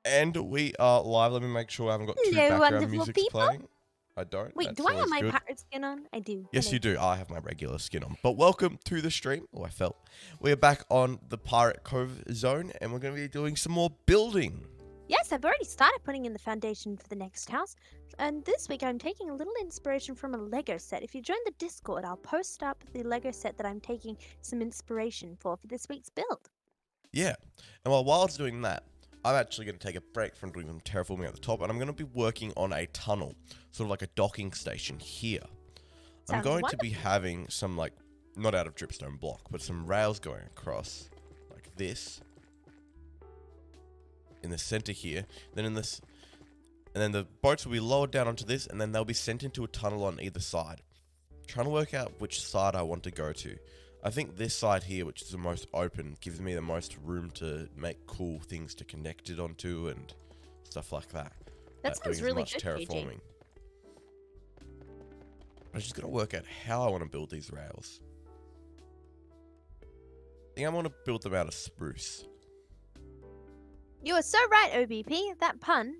And we are live. Let me make sure I haven't got two Hello, background wonderful music people. playing. I don't. Wait, That's do I have always my good. pirate skin on? I do. Yes, Hello. you do. I have my regular skin on. But welcome to the stream. Oh, I felt. We are back on the Pirate Cove zone, and we're going to be doing some more building. Yes, I've already started putting in the foundation for the next house. And this week I'm taking a little inspiration from a Lego set. If you join the Discord, I'll post up the Lego set that I'm taking some inspiration for this week's build. Yeah. And while Wild's doing that, I'm actually going to take a break from doing some terraforming at the top, and I'm going to be working on a tunnel, sort of like a docking station here. I'm Sounds going wonderful. to be having some, like, not out of dripstone block, but some rails going across, like this, in the center here. Then in this, and then the boats will be lowered down onto this, and then they'll be sent into a tunnel on either side. Trying to work out which side I want to go to. I think this side here, which is the most open, gives me the most room to make cool things to connect it onto and stuff like that. That sounds really good, terraforming. I just gotta work out how I want to build these rails. I think I want to build them out of spruce. You are so right, OBP. That pun,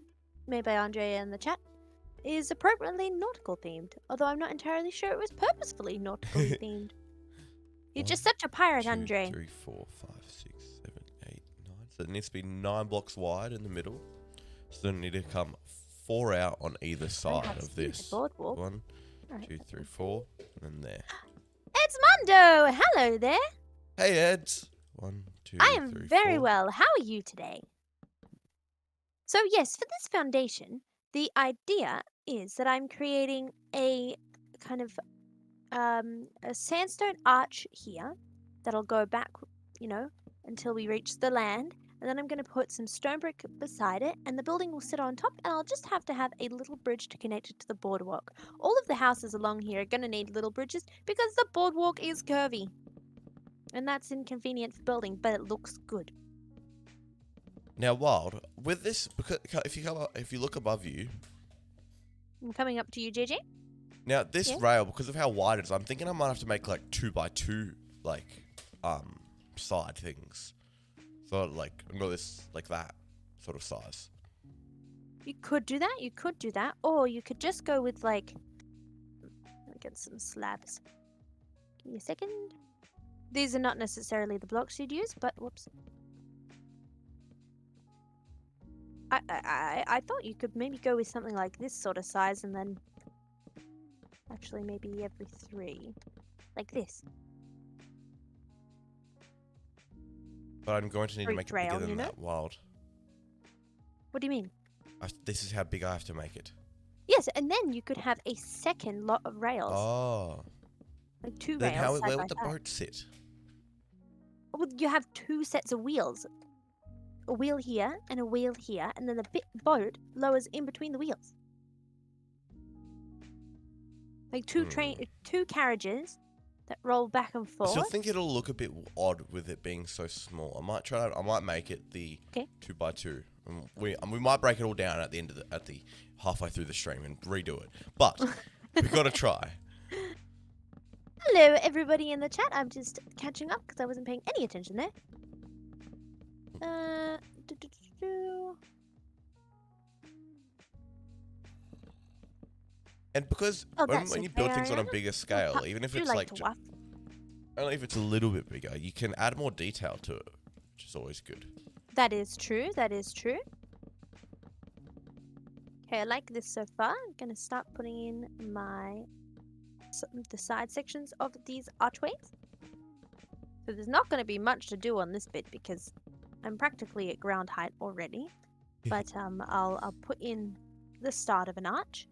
made by Andrea in the chat, is appropriately nautical themed. Although I'm not entirely sure it was purposefully nautically themed. You're just such a pirate, 2, Andre. 3, 4, 5, 6, 7, 8, 9. So it needs to be 9 blocks wide in the middle. So then need to come 4 out on either side of this. Boardwalk. 1, 2, 3, 4, and then there. It's Mondo! Hello there! Hey, Eds! 1, 2, I am 3, very 4. well. How are you today? So yes, for this foundation, the idea is that I'm creating a kind of a sandstone arch here that'll go back, until we reach the land. And then I'm going to put some stone brick beside it, and the building will sit on top, and I'll just have to have a little bridge to connect it to the boardwalk. All of the houses along here are going to need little bridges because the boardwalk is curvy. And that's inconvenient for building, but it looks good. Now, Wild, with this, because if you look above you, I'm coming up to you, JJ. now this Yeah. rail, because of how wide it is, I'm thinking I might have to make like 2 by 2, like, side things. So like, I've got this like that sort of size. You could do that, or you could just go with like, let me get some slabs. Give me a second. These are not necessarily the blocks you'd use, but whoops. I thought you could maybe go with something like this sort of size, and then actually maybe every 3, like this. But I'm going to need to Fruit make it rail, bigger than you know? that, Wild. What do you mean? This is how big I have to make it. Yes, and then you could have a second lot of rails, Oh. like 2 Then rails where side by would the side. boat sit? Well, you have 2 sets of wheels. A wheel here and a wheel here, and then the boat lowers in between the wheels. Like 2 carriages that roll back and I forth. still think it'll look a bit odd with it being so small. I might make it the 2 by 2. And we might break it all down at the end of the halfway through the stream and redo it. But we've got to try. Hello, everybody in the chat. I'm just catching up because I wasn't paying any attention there. And because when you build things on a bigger scale, even if it's like only if it's a little bit bigger, you can add more detail to it, which is always good. That is true. That is true. Okay, I like this so far. I'm gonna start putting in the side sections of these archways. So there's not going to be much to do on this bit because I'm practically at ground height already. But I'll put in the start of an arch.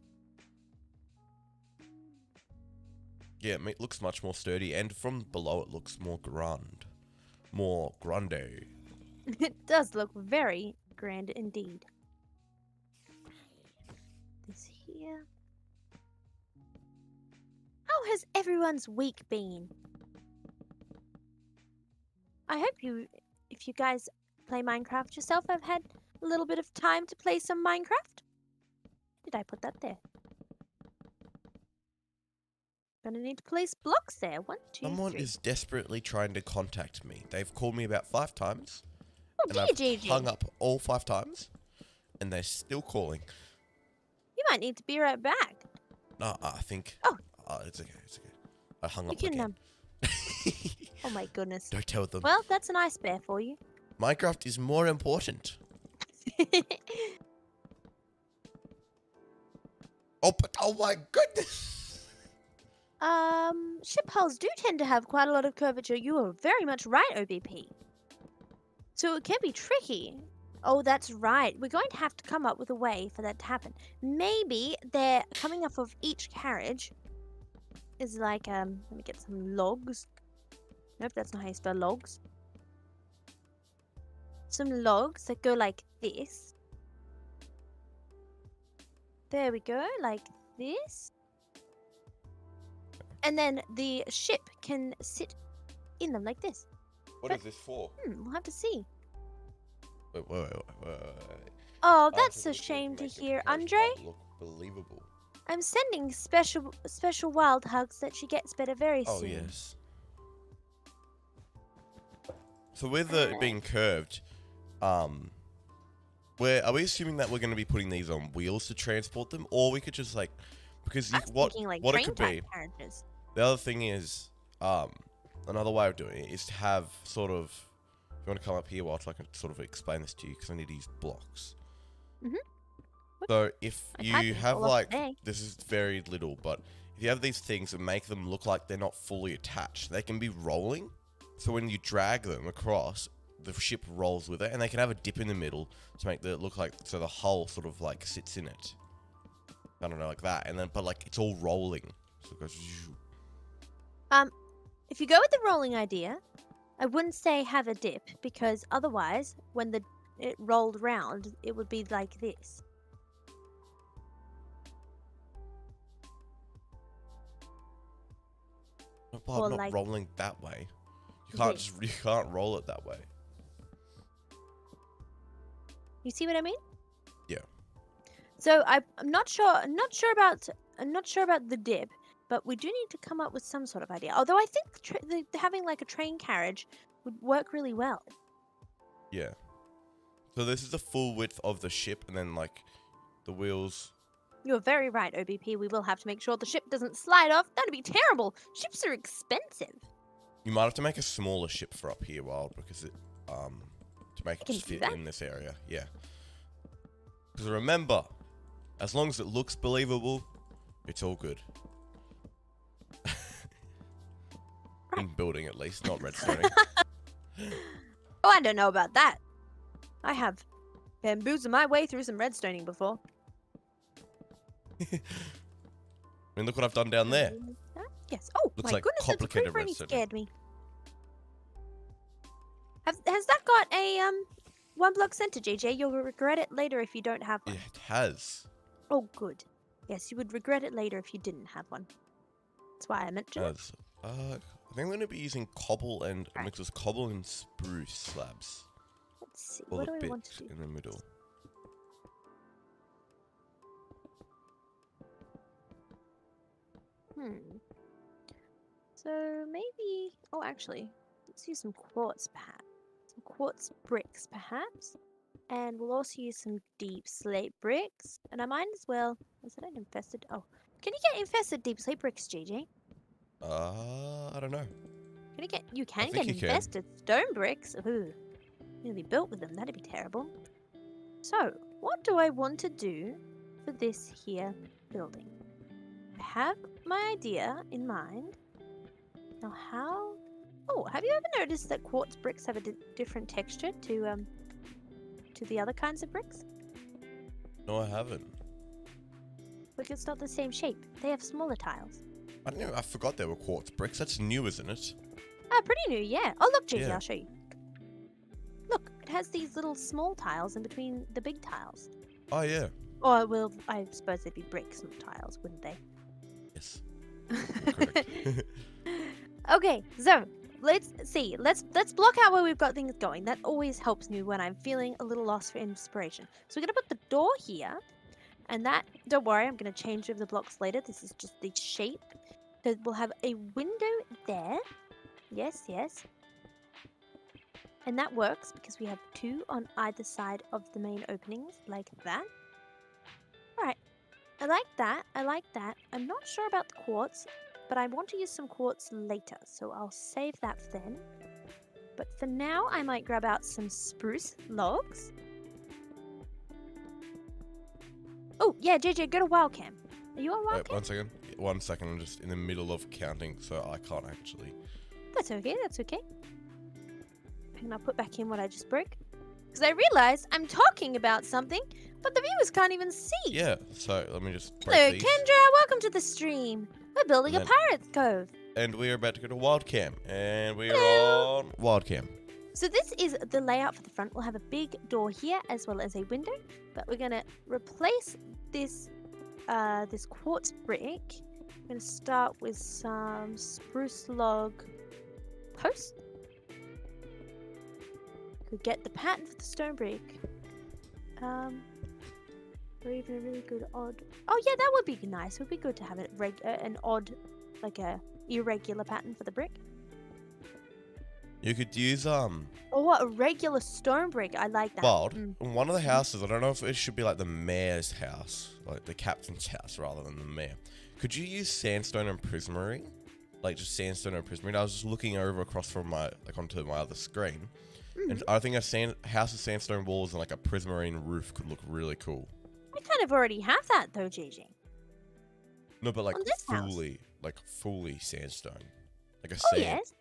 Yeah, it looks much more sturdy, and from below it looks more grand. more grande. It does look very grand indeed. This here. How has everyone's week been? I hope if you guys play Minecraft yourself, have had a little bit of time to play some Minecraft. Did I put that there? Gonna need to place blocks there. 1, 2, Someone 3. is desperately trying to contact me. They've called me about 5 times. Oh, And dear, I've JJ. hung up all 5 times. And they're still calling. You might need to be right back. No, I think... Oh. It's okay, it's okay. I hung You up can, again. Oh my goodness. Don't tell them. Well, that's an ice bear for you. Minecraft is more important. Oh, but oh my goodness! Ship hulls do tend to have quite a lot of curvature. You are very much right, OBP. So it can be tricky. Oh, that's right. We're going to have to come up with a way for that to happen. Maybe they're coming off of each carriage is like, let me get some logs. Nope, that's not how you spell logs. Some logs that go like this. There we go, like this. And then the ship can sit in them like this. What is this for? We'll have to see. Wait. Oh, that's a shame to hear, Andre. Look believable. I'm sending special wild hugs that she gets better very soon. Oh, yes. So with it being curved, are we assuming that we're going to be putting these on wheels to transport them, or we could just like, because what it could be. Carriages. The other thing is, another way of doing it is to have sort of. If you want to come up here while I can sort of explain this to you, because I need to use blocks. So if you have like, this is very little, but if you have these things and make them look like they're not fully attached, they can be rolling. So when you drag them across, the ship rolls with it, and they can have a dip in the middle to make it look like, so the hull sort of like sits in it. I don't know, like that, and then but like it's all rolling. So it goes. If you go with the rolling idea, I wouldn't say have a dip, because otherwise, when it rolled round, it would be like this. Well, I'm not like rolling that way. You can't roll it that way. You see what I mean? Yeah. So I'm not sure about the dip, but we do need to come up with some sort of idea. Although I think having like a train carriage would work really well. Yeah. So this is the full width of the ship, and then like the wheels. You're very right, OBP. We will have to make sure the ship doesn't slide off. That'd be terrible. Ships are expensive. You might have to make a smaller ship for up here, Wild, because it to make it just fit in this area. Yeah. Because remember, as long as it looks believable, it's all good. In building, at least, not redstoning. Oh, I don't know about that. I have bamboozled my way through some redstoning before. I mean, look what I've done down there. Yes. Oh, looks my like goodness, complicated the creeper redstone. scared me. Has that got a 1 block center, JJ? You'll regret it later if you don't have one. It has. Oh, good. Yes, you would regret it later if you didn't have one. That's why I mentioned it. I think I'm going to be using cobble and a mix of cobble and spruce slabs. Let's see. All What the do we want bits to do? in the middle. So maybe... Oh, actually, let's use some quartz, perhaps. Some quartz bricks, perhaps. And we'll also use some deep slate bricks. And I might as well... Is that an infested... Oh. Can you get infested deep slate bricks, JJ? I don't know. Can you get... You can think get you can. infested stone bricks. Ooh. Nearly built with them. That'd be terrible. So, what do I want to do for this here building? I have my idea in mind. Now how... Oh, have you ever noticed that quartz bricks have a different texture to the other kinds of bricks? No, I haven't. Because it's not the same shape. They have smaller tiles. I don't know. I forgot there were quartz bricks. That's new, isn't it? Ah, pretty new, yeah. Oh, look, JJ, Yeah. I'll show you. has these little small tiles in between the big tiles. Oh, yeah. Or, well, I suppose they'd be bricks, not tiles, wouldn't they? Yes. Correct. Okay, so let's see. Let's block out where we've got things going. That always helps me when I'm feeling a little lost for inspiration. So we're gonna put the door here, and that, don't worry, I'm gonna change the blocks later. This is just the shape. So we'll have a window there. Yes, yes. And that works because we have 2 on either side of the main openings, like that. Alright, I like that, I like that. I'm not sure about the quartz, but I want to use some quartz later, so I'll save that for then. But for now, I might grab out some spruce logs. Oh, yeah, JJ, go to Wildcam. Are you on Wait, Wildcam? 1 second. 1 second. I'm just in the middle of counting, so I can't actually. That's okay, that's okay. And I'll put back in what I just broke. Because I realized I'm talking about something, but the viewers can't even see. Yeah, so let me just break Hello, these. Kendra. Welcome to the stream. We're building a And pirate's cove. And we are about to go to Wildcam. And we are Hello. on Wildcam. So this is the layout for the front. We'll have a big door here as well as a window, but we're gonna replace this this quartz brick. We're gonna start with some spruce log posts. Could get the pattern for the stone brick. Or even a really good odd. Oh yeah, that would be nice. It would be good to have an odd, like a irregular pattern for the brick. You could use Or what, a regular stone brick? I like that. Wild. One of the houses, I don't know if it should be like the mayor's house, like the captain's house rather than the mayor. Could you use sandstone and prismarine? Like just sandstone and prismarine. I was just looking over across from onto my other screen. And I think a house of sandstone walls and like a prismarine roof could look really cool. I kind of already have that though, JJ. No, but like On this house? fully sandstone. Like a Oh yes.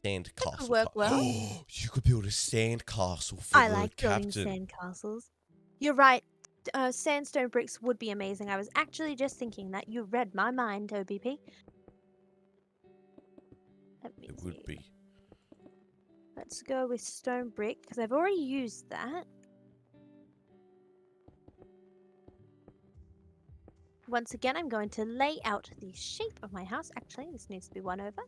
sand That castle. could work well. You could build a sand castle for I the like building captain. sand castles. You're right. Sandstone bricks would be amazing. I was actually just thinking that. You read my mind, OBP. Let me It would see. be. Let's go with stone brick because I've already used that. Once again, I'm going to lay out the shape of my house. Actually, this needs to be one over.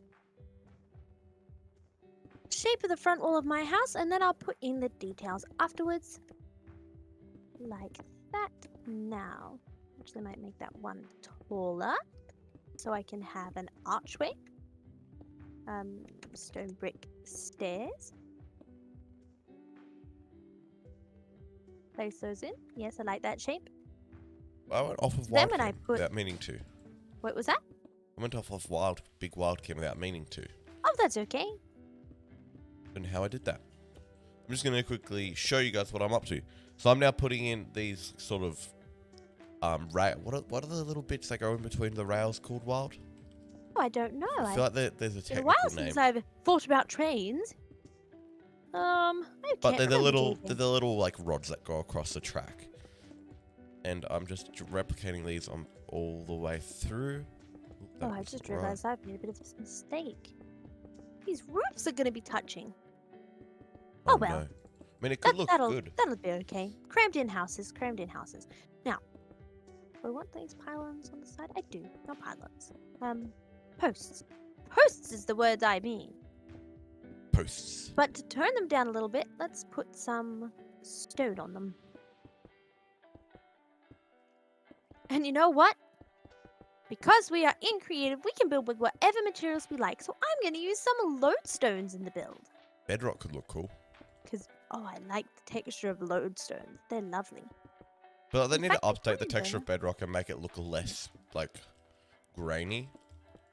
Shape of the front wall of my house, and then I'll put in the details afterwards. Like that. Now, actually, I might make that one taller so I can have an archway. Stone brick stairs. Place those in. Yes, I like that shape. I went off of Then Wildcam when I put- without meaning to. What was that? I went off of big Wildcam without meaning to. Oh, that's okay. And how I did that. I'm just going to quickly show you guys what I'm up to. So I'm now putting in these sort of what are the little bits that go in between the rails called, Wild? Oh, I don't know. I feel like there's a It's been a technical while name. since I've thought about trains. I But can't they're the remember, JJ. little like rods that go across the track. And I'm just replicating these on all the way through. Oop, Oh, that I was just right. realized I've made a bit of a mistake. These roofs are going to be touching. Oh, well. No. I mean, it could look good. That'll be okay. Crammed in houses, crammed in houses. Now, do I want these pylons on the side? I do, not pylons. Posts. Posts is the word I mean. Posts. But to turn them down a little bit, let's put some stone on them. And you know what? Because we are in creative, we can build with whatever materials we like. So I'm going to use some lodestones in the build. Bedrock could look cool. Because, oh, I like the texture of lodestones. They're lovely. But they In need fact, to I update the find texture them- of bedrock and make it look less, like, grainy.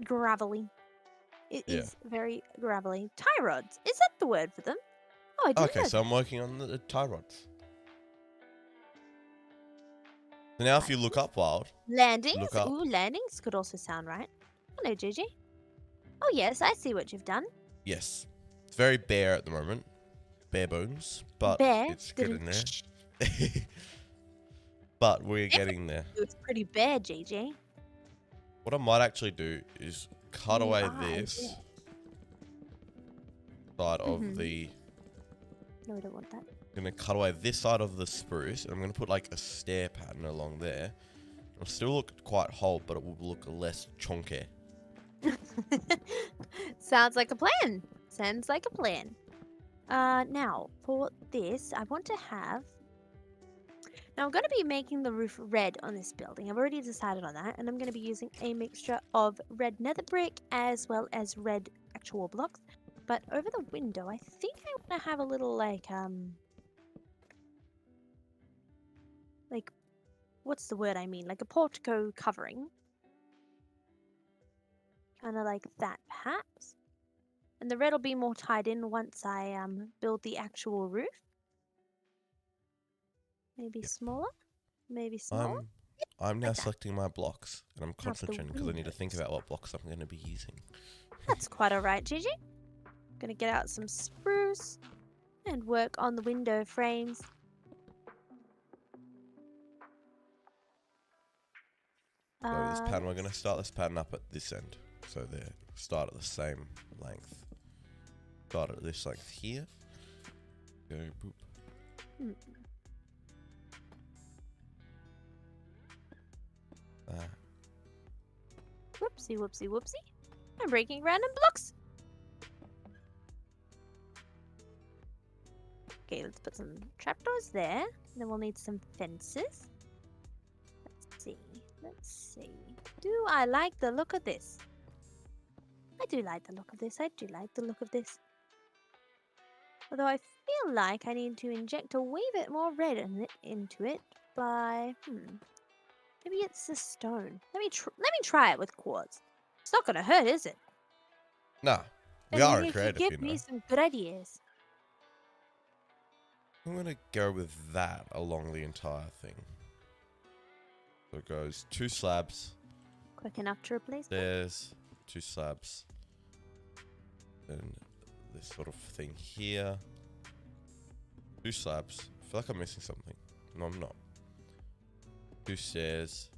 Gravelly. It Yeah. is very gravelly. Tie rods. Is that the word for them? Oh, I didn't Okay, know so I'm working on the tie rods. So now if you look up, Wild, Landings? Look up. Ooh, landings could also sound right. Hello, JJ. Oh, yes, I see what you've done. yes. It's very bare at the moment. Bare bones, but Bare. it's getting there. Shh. But we're getting there. It's pretty bare, JJ. What I might actually do is cut You away are this bare. side of Mhm. the No, we don't want that. I'm going to cut away this side of the spruce, and I'm going to put like a stair pattern along there. It'll still look quite whole, but it will look less chunky. Sounds like a plan. Sounds like a plan. Now, for this, I want to have... Now, I'm going to be making the roof red on this building. I've already decided on that. And I'm going to be using a mixture of red nether brick as well as red actual blocks. But over the window, I think I want to have a little, like, what's the word I mean? Like a portico covering. Kind of like that, perhaps. And the red will be more tied in once I build the actual roof. Maybe smaller? Maybe smaller? I'm now like that. selecting my blocks, and I'm concentrating because I need to think windows. about what blocks I'm going to be using. That's quite alright, Gigi. Gonna get out some spruce and work on the window frames. So this pattern, we're going to start this pattern up at this end. So they start at the same length. Start at this length here. Go boop. Whoopsie, whoopsie, whoopsie. I'm breaking random blocks. Okay, let's put some trapdoors there. Then we'll need some fences. Let's see. Let's see. Do I like the look of this? I do like the look of this. I do like the look of this. Although I feel like I need to inject a wee bit more red into it by... Maybe it's the stone. Let me try it with quartz. It's not gonna hurt, is it? Nah, we And are you creative, give me some good ideas. I'm going to go with that along the entire thing. So it goes 2 slabs. Quick enough to replace them. There's 2 slabs. Then this sort of thing here. 2 slabs. I feel like I'm missing something. No, I'm not. 2 stairs.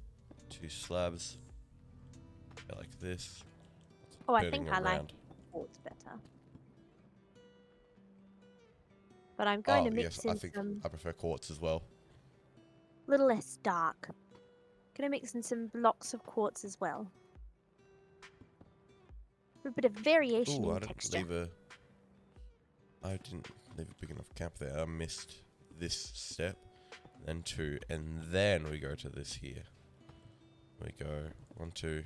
2 slabs. Yeah, like this. Oh, I Turning think I like around. quartz better. But I'm going to mix I in think some I prefer quartz as well. little less dark. Gonna mix in some blocks of quartz as well. For a bit of variation Ooh, in texture. I didn't leave a big enough gap there. I missed this step. Then 2, and then we go to this here. We go 1, 2.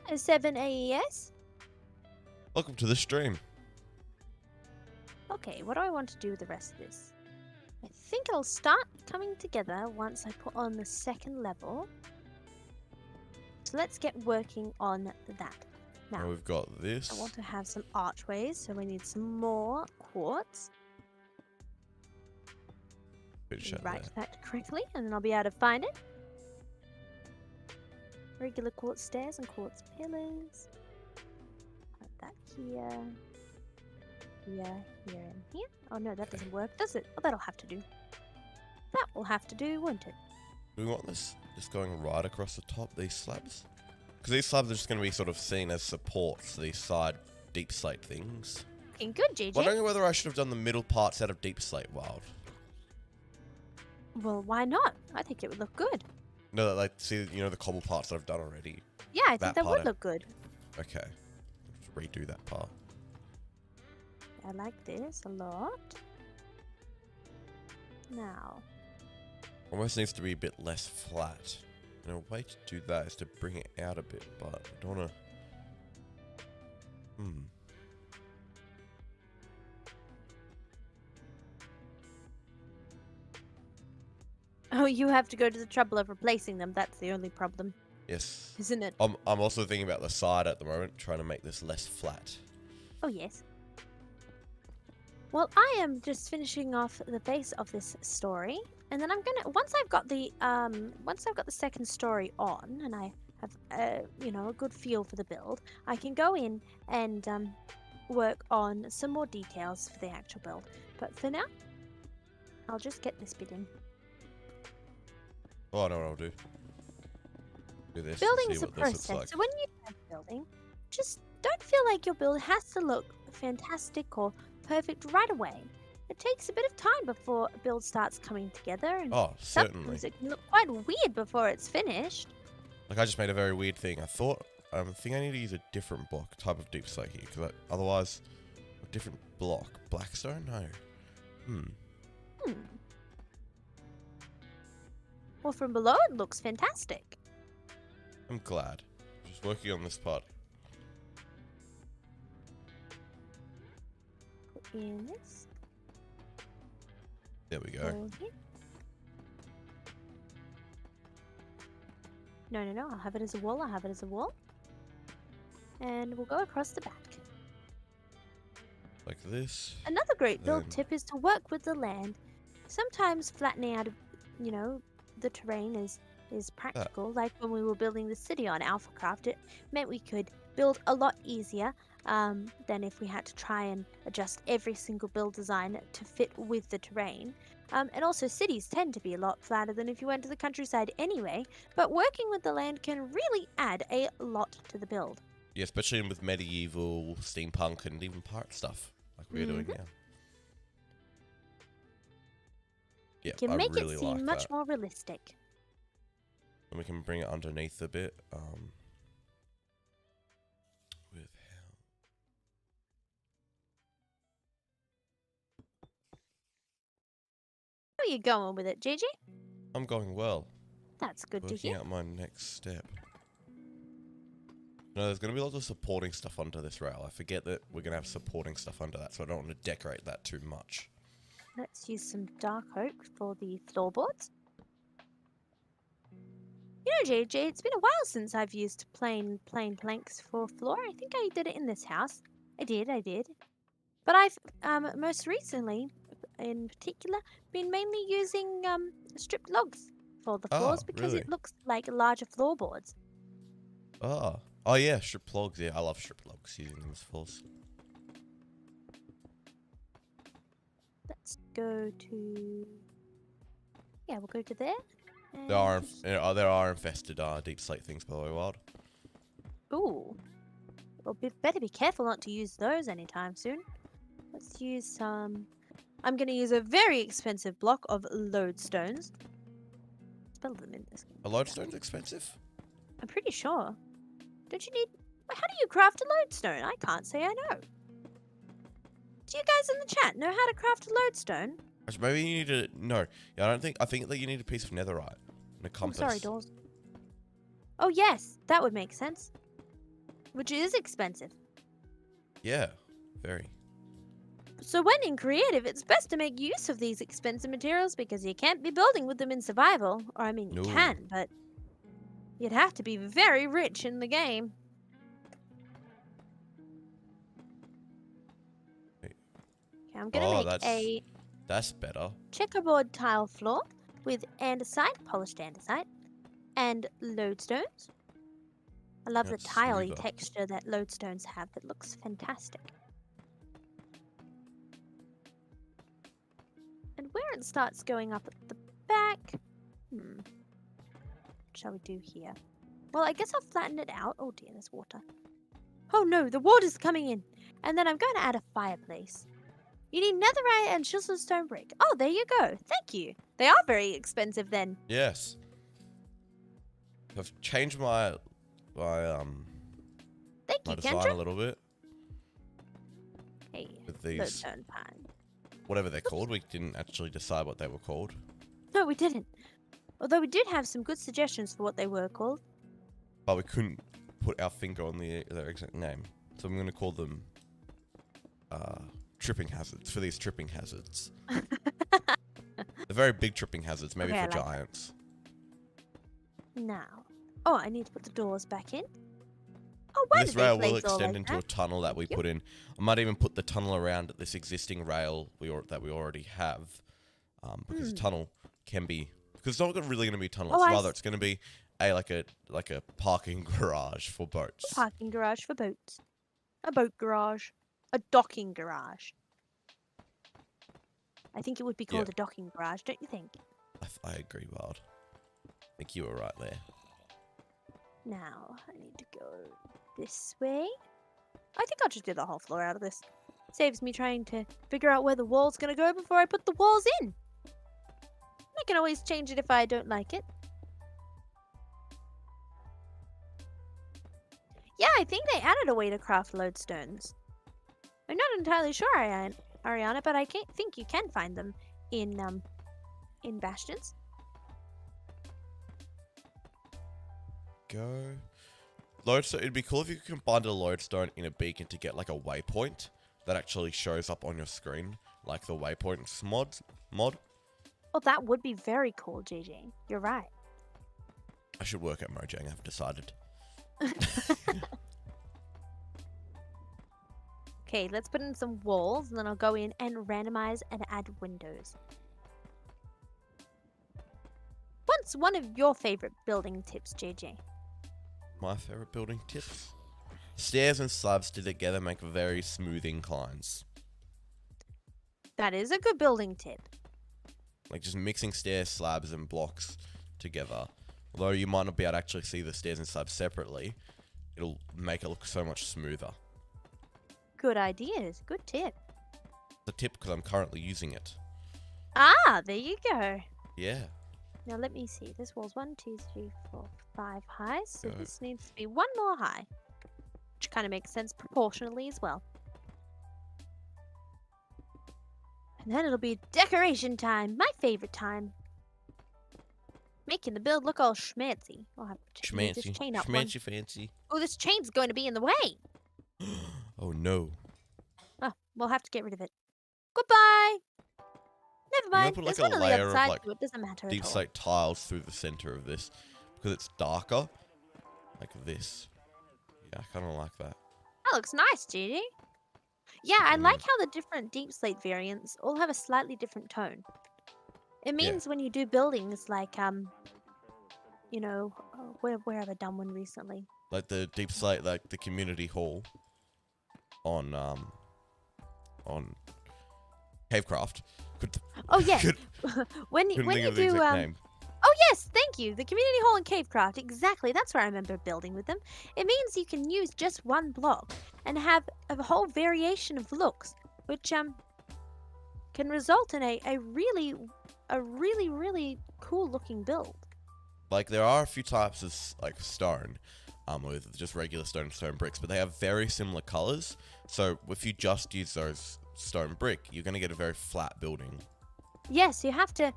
A 7 AES? Welcome to the stream. Okay, what do I want to do with the rest of this? I think it'll start coming together once I put on the second level. So let's get working on that. Now Now, we've got this. I want to have some archways, so we need some more quartz. Finish that Write there. that correctly, and then I'll be able to find it. Regular quartz stairs and quartz pillars. Put that here. Here, here, and here. Oh no, that doesn't work, does it? Oh, that'll have to do. That will have to do, won't it? Do we want this just going right across the top, these slabs? Because these slabs are just going to be sort of seen as supports, these side deep slate things. Looking good, JJ. Wondering whether I should have done the middle parts out of deep slate wild. Well, why not? I think it would look good. No, like, see, you know, the cobble parts that I've done already. Yeah, I think That that part would look good. Okay. Just redo that part. I like this a lot. Now, Almost needs to be a bit less flat. And a way to do that is to bring it out a bit, but I don't want to... oh, you have to go to the trouble of replacing them. That's the only problem, Yes. isn't it? I'm also thinking about the side at the moment, trying to make this less flat. Oh, yes. Well, I am just finishing off the base of this story, and then I'm gonna once I've got the second story on, and I have you know, a good feel for the build, I can go in and work on some more details for the actual build. But for now, I'll just get this bit in. Oh, I know what I'll do. Do this. Building See is a what this looks process. like. So when you have building, Just don't feel like your build has to look fantastic or perfect right away. It takes a bit of time before a build starts coming together, and Oh, certainly. sometimes it can look quite weird before it's finished. Like, I just made a very weird thing. I think I need to use a different block type of deep slate here, because otherwise, a different block. Blackstone? No. Well, from below it looks fantastic. I'm glad. Just working on this part. Put in this. There we go. Hold it. No. I'll have it as a wall. And we'll go across the back. Like this. Another great build Then- tip is to work with the land. Sometimes flattening out, the terrain is practical. Like when we were building the city on AlphaCraft, it meant we could build a lot easier than if we had to try and adjust every single build design to fit with the terrain. And also cities tend to be a lot flatter than if you went to the countryside anyway, but working with the land can really add a lot to the build. Yeah, especially with medieval, steampunk, and even pirate stuff, like we're doing now. Yeah, Can I make really it seem like much that. more realistic. And we can bring it underneath a bit. With How are you going with it, Gigi? I'm going well. That's good to Working hear. out my next step. No, there's going to be lots of supporting stuff under this rail. I forget that we're going to have supporting stuff under that, so I don't want to decorate that too much. Let's use some dark oak for the floorboards. You know, JJ, it's been a while since I've used plain planks for floor. I think I did it in this house. I did. But I've most recently, in particular, been mainly using stripped logs for the floors because really? it looks like larger floorboards. Oh yeah, strip logs. Yeah, I love strip logs using them as floors. Let's go to... Yeah, we'll go to there. There are and- there are infested deep slate things, by the way, Wild. Ooh. Well, better be careful not to use those anytime soon. Let's use some... I'm going to use a very expensive block of lodestones. Spell them in this. Are lodestones expensive? I'm pretty sure. Don't you need... How do you craft a lodestone? I can't say I know. Do you guys in the chat know how to craft a lodestone? Actually, maybe you need to... No. Yeah, I think that you need a piece of netherite. And a Oh, compass. sorry, dolls. Oh, yes. That would make sense. Which is expensive. Yeah, very. So when in creative, it's best to make use of these expensive materials because you can't be building with them in survival. Or, I mean, you No. can, but you'd have to be very rich in the game. Wait. Okay, I'm going to make a That's better. checkerboard tile floor with andesite, polished andesite, and lodestones. I love That's the tiley smoother. texture that lodestones have. It looks fantastic. And where it starts going up at the back... What shall we do here? Well, I guess I'll flatten it out. Oh dear, there's water. Oh no, the water's coming in. And then I'm going to add a fireplace. You need netherite and chiseled stone brick. Oh, there you go. Thank you. They are very expensive then. Yes. I've changed my Thank my you, design Kendra. a little bit Hey, with these, lodestone pine. whatever they're called. We didn't actually decide what they were called. No, we didn't. Although we did have some good suggestions for what they were called. But we couldn't put our finger on their exact name. So I'm going to call them tripping hazards, for these tripping hazards. They're very big tripping hazards, maybe Okay, for I like giants. Now. Oh, I need to put the doors back in. Oh, why This did they rail will place all extend like into that? a tunnel that we Yep. put in. I might even put the tunnel around this existing rail that we already have. Because the tunnel can be... Because it's not really going to be a tunnel. Oh, It's I rather, it's going to be like a parking garage for boats. A parking garage for boats. A boat garage. A docking garage. I think it would be called Yeah. a docking garage, don't you think? I agree, Wild. I think you were right there. Now, I need to go this way. I think I'll just do the whole floor out of this. Saves me trying to figure out where the wall's gonna go before I put the walls in. I can always change it if I don't like it. Yeah, I think they added a way to craft lodestones. I'm not entirely sure, Ariana, but I think you can find them in bastions. Go. Lodestone. It'd be cool if you could combine a lodestone in a beacon to get like a waypoint that actually shows up on your screen, like the waypoints mod. Oh, that would be very cool, JJ. You're right. I should work at Mojang. I've decided. Okay, let's put in some walls, and then I'll go in and randomize and add windows. What's one of your favorite building tips, JJ? My favorite building tips: stairs and slabs together make very smooth inclines. That is a good building tip. Like just mixing stairs, slabs, and blocks together. Although you might not be able to actually see the stairs and slabs separately, it'll make it look so much smoother. Good ideas. Good tip. It's a tip because I'm currently using it. Ah, there you go. Yeah. Now let me see. This wall's 1, 2, 3, 4, 5 high, so Go. this needs to be one more high, which kind of makes sense proportionally as well. And then it'll be decoration time, my favorite time. Making the build look all schmancy. I'll have to move this chain up one. Schmancy fancy. Oh, this chain's going to be in the way. Oh no. Oh, we'll have to get rid of it. Goodbye. Never mind. put, like, There's a one on the layer other of, side, like, so it doesn't matter Deep at all. slate tiles through the center of this because it's darker, like this. Yeah, I kind of like that. That looks nice, Gigi. Yeah, I like how the different deep slate variants all have a slightly different tone. It means when you do buildings like, you know, where have I done one recently? Like the deep slate, like the community hall on Cavecraft. Oh yeah, Couldn't when think you of the do exact name. Oh yes, thank you. The community hall in Cavecraft, exactly. That's where I remember building with them. It means you can use just one block and have a whole variation of looks, which can result in a really cool looking build. Like there are a few types of like stone, with just regular stone bricks, but they have very similar colors. So if you just use those stone brick, you're gonna get a very flat building. Yes, you have to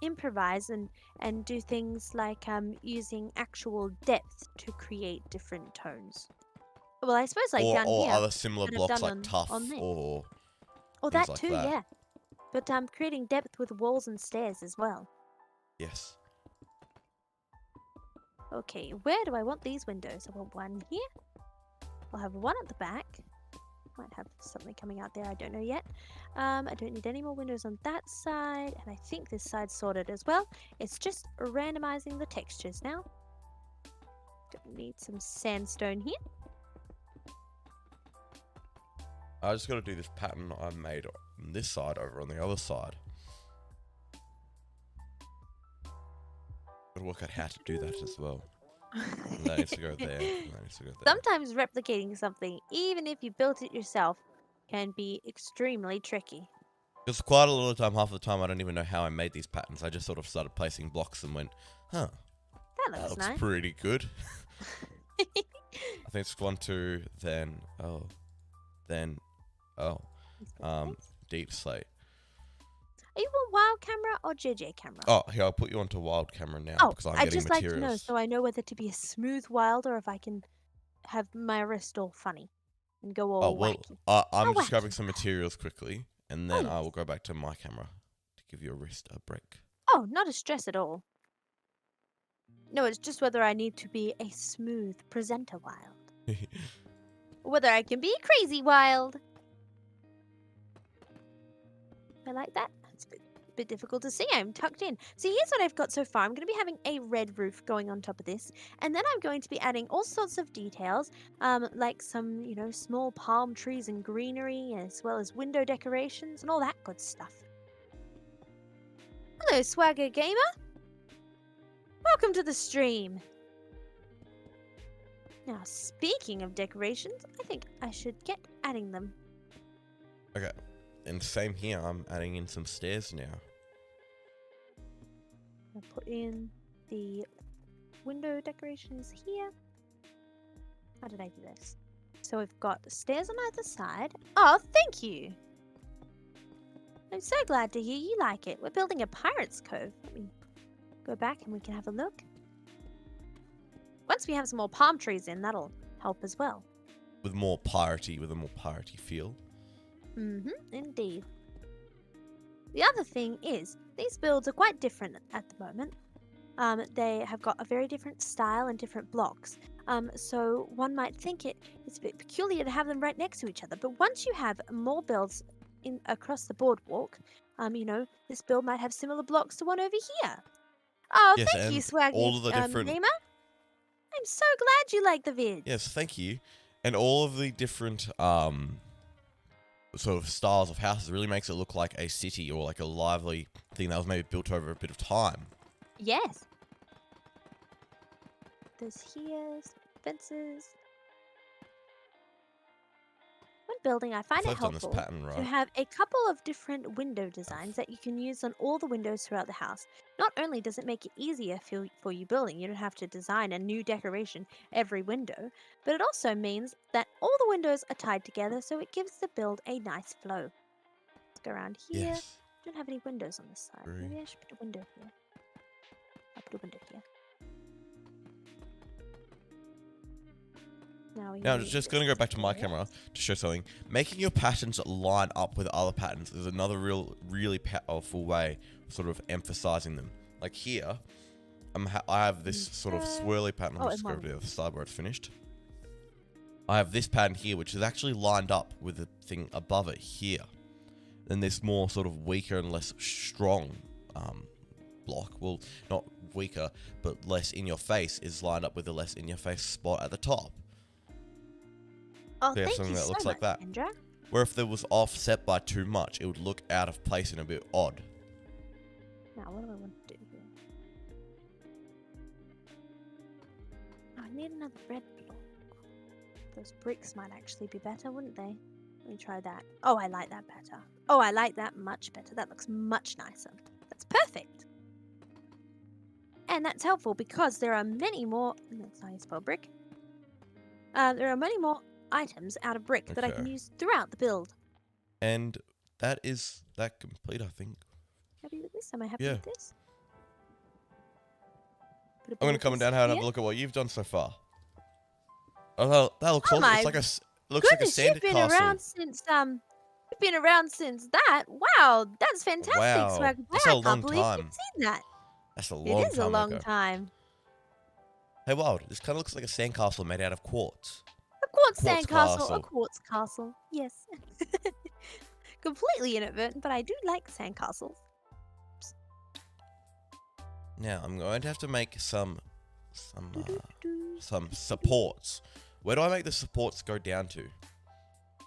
improvise and do things like using actual depth to create different tones. Well, I suppose like down or here. other similar that I've blocks done like tuff on this. or Oh, things that like too, that. yeah. But creating depth with walls and stairs as well. Yes. Okay, where do I want these windows? I want one here. I'll have one at the back. Might have something coming out there, I don't know yet. I don't need any more windows on that side, and I think this side's sorted as well. It's just randomizing the textures now. Don't need some sandstone here. I just got to do this pattern I made on this side over on the other side. Got to work out how to do that as well. And that needs to go there. And that needs to go there. Sometimes replicating something, even if you built it yourself, can be extremely tricky. Because quite a lot of the time, half the time, I don't even know how I made these patterns. I just sort of started placing blocks and went, huh, That that looks looks nice. pretty good. I think it's 1, 2, then, deep slate. Are you on wild camera or JJ camera? Oh, here, I'll put you onto wild camera now Oh, because I'm I'd getting just like materials. to know so I know whether to be a smooth wild or if I can have my wrist all funny and go all wacky. I'm How just grabbing wacky. some materials quickly, and then I yes. will go back to my camera to give you a wrist a break. Oh, not a stress at all. No, it's just whether I need to be a smooth presenter wild. Or whether I can be crazy wild. I like that. It's a bit difficult to see. I'm tucked in. So here's what I've got so far. I'm going to be having a red roof going on top of this. And then I'm going to be adding all sorts of details, like some, small palm trees and greenery, as well as window decorations and all that good stuff. Hello, Swagger Gamer. Welcome to the stream. Now, speaking of decorations, I think I should get adding them. Okay. And same here. I'm adding in some stairs now. I'll put in the window decorations here. How did I do this? So we've got the stairs on either side. Oh, thank you! I'm so glad to hear you like it. We're building a pirate's cove. Let me go back and we can have a look. Once we have some more palm trees in, that'll help as well. With a more piratey feel. Indeed. The other thing is, these builds are quite different at the moment. They have got a very different style and different blocks. So one might think it's a bit peculiar to have them right next to each other. But once you have more builds across the boardwalk, this build might have similar blocks to one over here. Oh, Yes, thank you, and Swaggy, all of the different... Namer. I'm so glad you like the vid. Yes, thank you. And all of the different sort of styles of houses really makes it look like a city or like a lively thing that was maybe built over a bit of time. Yes. There's here's fences. When building, I find it Reflect on this helpful pattern, right? to have a couple of different window designs that you can use on all the windows throughout the house. Not only does it make it easier for you building, you don't have to design a new decoration every window, but it also means that all the windows are tied together, so it gives the build a nice flow. Let's go around here. Yes. Don't have any windows on this side. True. Maybe I should put a window here. I'll put a window here. Now, just going to go back to my camera to show something. Making your patterns line up with other patterns is another really powerful way of sort of emphasizing them. Like here, I have this sort of swirly pattern. I'll just go to the other side where it's finished. I have this pattern here, which is actually lined up with the thing above it here. Then this more sort of weaker and less strong block, well, not weaker, but less in your face, is lined up with the less in your face spot at the top. Oh, So you have thank something you that so looks much, like that. Kendra. Where if there was offset by too much, it would look out of place and a bit odd. Now, what do I want to do here? I need another red block. Those bricks might actually be better, wouldn't they? Let me try that. Oh, I like that better. Oh, I like that much better. That looks much nicer. That's perfect. And that's helpful because there are many more... That's how you spell brick. There are many more items out of brick that I can use throughout the build. And that is that complete, I think. Happy with this? Am I happy with this? I'm going to come down here and have a look at what you've done so far. Oh, that looks awesome. It's like looks like a sand castle. You've been around since that. Wow, that's fantastic, Wow, Swag. that's a I long can't believe time. you've seen that. That's a long time. It is a long time. Hey, Wild, this kind of looks like a sandcastle made out of quartz. A quartz sandcastle, castle. a quartz castle. Yes. Completely inadvertent, but I do like sandcastles. Now, I'm going to have to make some supports. Where do I make the supports go down to?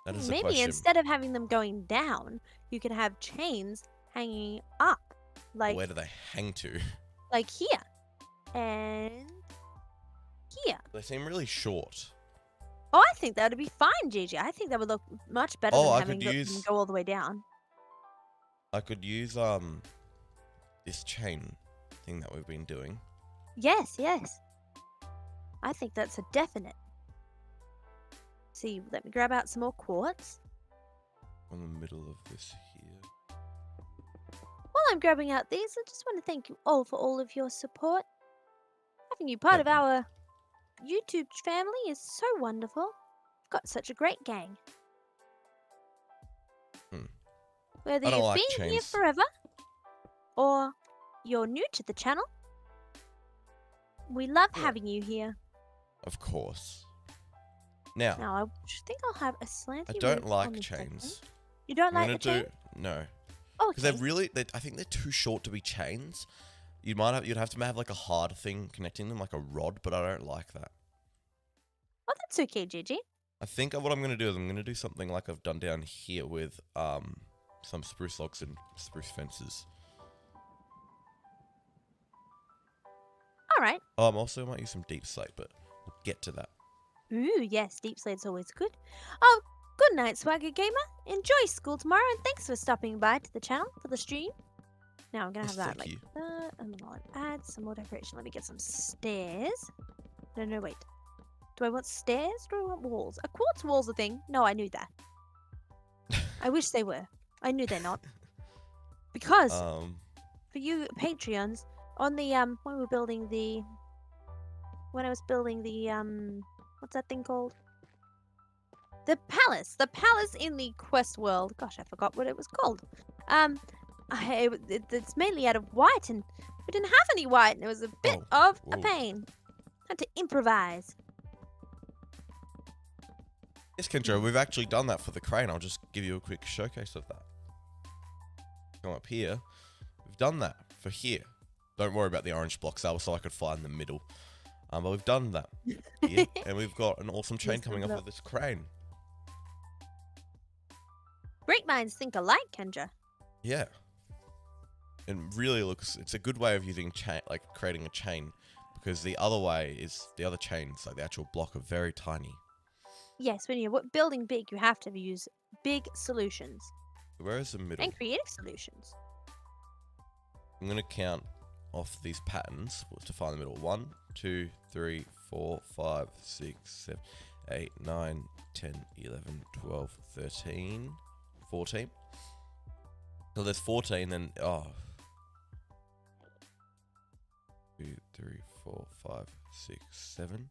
That is the question. Maybe instead of having them going down, you can have chains hanging up. Like, where do they hang to? Like here. And here. They seem really short. Oh, I think that would be fine, Gigi. I think that would look much better than having them go all the way down. I could use this chain thing that we've been doing. Yes, yes. I think that's a definite. See, let me grab out some more quartz. On the middle of this here. While I'm grabbing out these, I just want to thank you all for all of your support. Having you part of our YouTube family is so wonderful. We've got such a great gang. Whether you've been here forever or you're new to the channel, we love having you here. Of course. Now I think I'll have a slanty. I don't like chains. You don't like the chain? No. Oh, because I think they're too short to be chains. You'd have to have like a hard thing connecting them, like a rod, but I don't like that. Oh, that's okay, Gigi. I think what I'm going to do is I'm going to do something like I've done down here with some spruce logs and spruce fences. All right. I also might use some deep slate, but we'll get to that. Ooh, yes, deep slate's always good. Oh, good night, Swagger Gamer. Enjoy school tomorrow, and thanks for stopping by to the channel for the stream. Now I'm gonna Yes, have that thank like you. that, and then I'll add some more decoration. Let me get some stairs. No, wait. Do I want stairs or do I want walls? A quartz wall's a thing. No, I knew that. I wish they were. I knew they're not. Because for you Patreons, on the when we were building the when I was building the what's that thing called? The palace in the quest world. Gosh, I forgot what it was called. It's mainly out of white, and we didn't have any white, and it was a bit of a pain. Had to improvise. Yes, Kendra, we've actually done that for the crane. I'll just give you a quick showcase of that. Come up here. We've done that for here. Don't worry about the orange blocks. That was so I could fly in the middle. But we've done that here, and we've got an awesome chain coming off of this crane. Great minds think alike, Kendra. Yeah. It really looks. It's a good way of using chain, like creating a chain, because the other way is the other chains, like the actual block, are very tiny. Yes, when you're building big, you have to use big solutions. Where is the middle? And creative solutions. I'm going to count off these patterns to find the middle. 1, 2, 3, 4, 5, 6, 7, 8, 9, 10, 11, 12, 13, 14. So there's 14, then, 2, 3, 4, 5, 6, 7.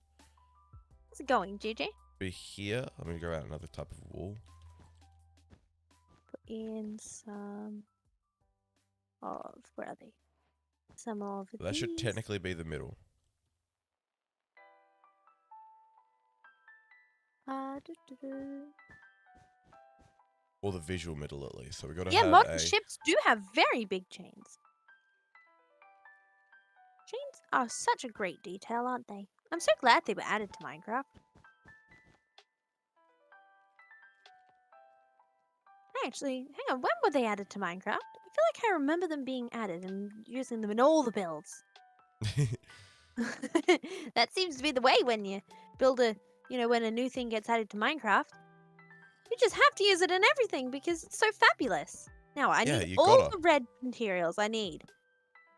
How's it going, JJ? Be here. I'm going to go out another type of wall. Put in some of, where are they? Some of So that should technically be the middle. Or the visual middle, at least. So we got to have modern ships do have very big chains. Chains are such a great detail, aren't they? I'm so glad they were added to Minecraft. Actually, hang on, when were they added to Minecraft? I feel like I remember them being added and using them in all the builds. That seems to be the way when you build when a new thing gets added to Minecraft. You just have to use it in everything because it's so fabulous. Now, I need all the red materials I need.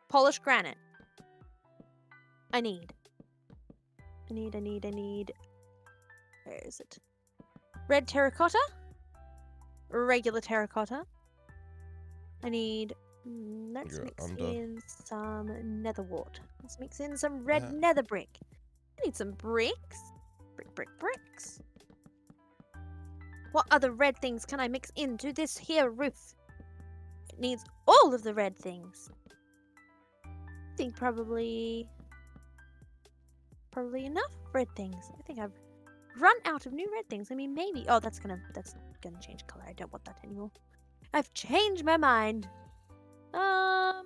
Polished granite. I need. Where is it? Red terracotta. Regular terracotta. I need. Let's mix in some nether wart. Let's mix in some red nether brick. I need some bricks. Bricks. What other red things can I mix into this here roof? It needs all of the red things. I think probably enough red things. I think I've run out of new red things. I mean, maybe. Oh, that's gonna change color. I don't want that anymore. I've changed my mind. Yeah,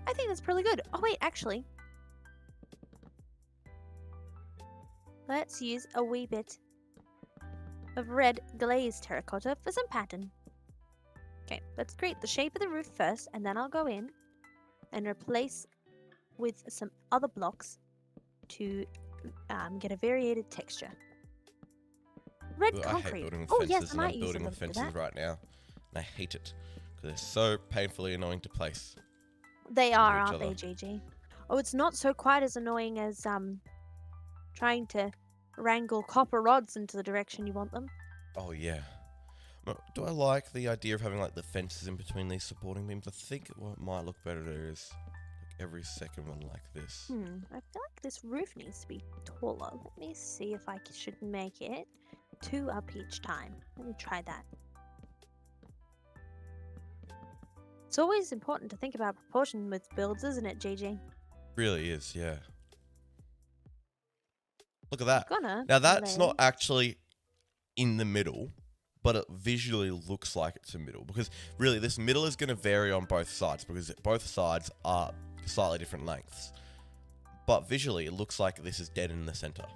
I think that's pretty good. Oh wait, actually, let's use a wee bit of red glazed terracotta for some pattern. Okay, let's create the shape of the roof first, and then I'll go in and replace with some other blocks to get a variated texture. Red concrete. I hate building with fences, yes, and I'm building with fences right now, and I hate it because they're so painfully annoying to place. They are, aren't they, JJ? Oh, it's not so quite as annoying as trying to wrangle copper rods into the direction you want them. Oh yeah. Do I like the idea of having like the fences in between these supporting beams? I think what might look better is like every second one like this. I feel like this roof needs to be taller. Let me see if I should make it 2 up each time. Let me try that. It's always important to think about proportion with builds, isn't it, JJ? Really is, yeah. Look at that. Now that's not actually in the middle, but it visually looks like it's a middle, because really this middle is going to vary on both sides because both sides are slightly different lengths. But visually it looks like this is dead in the center.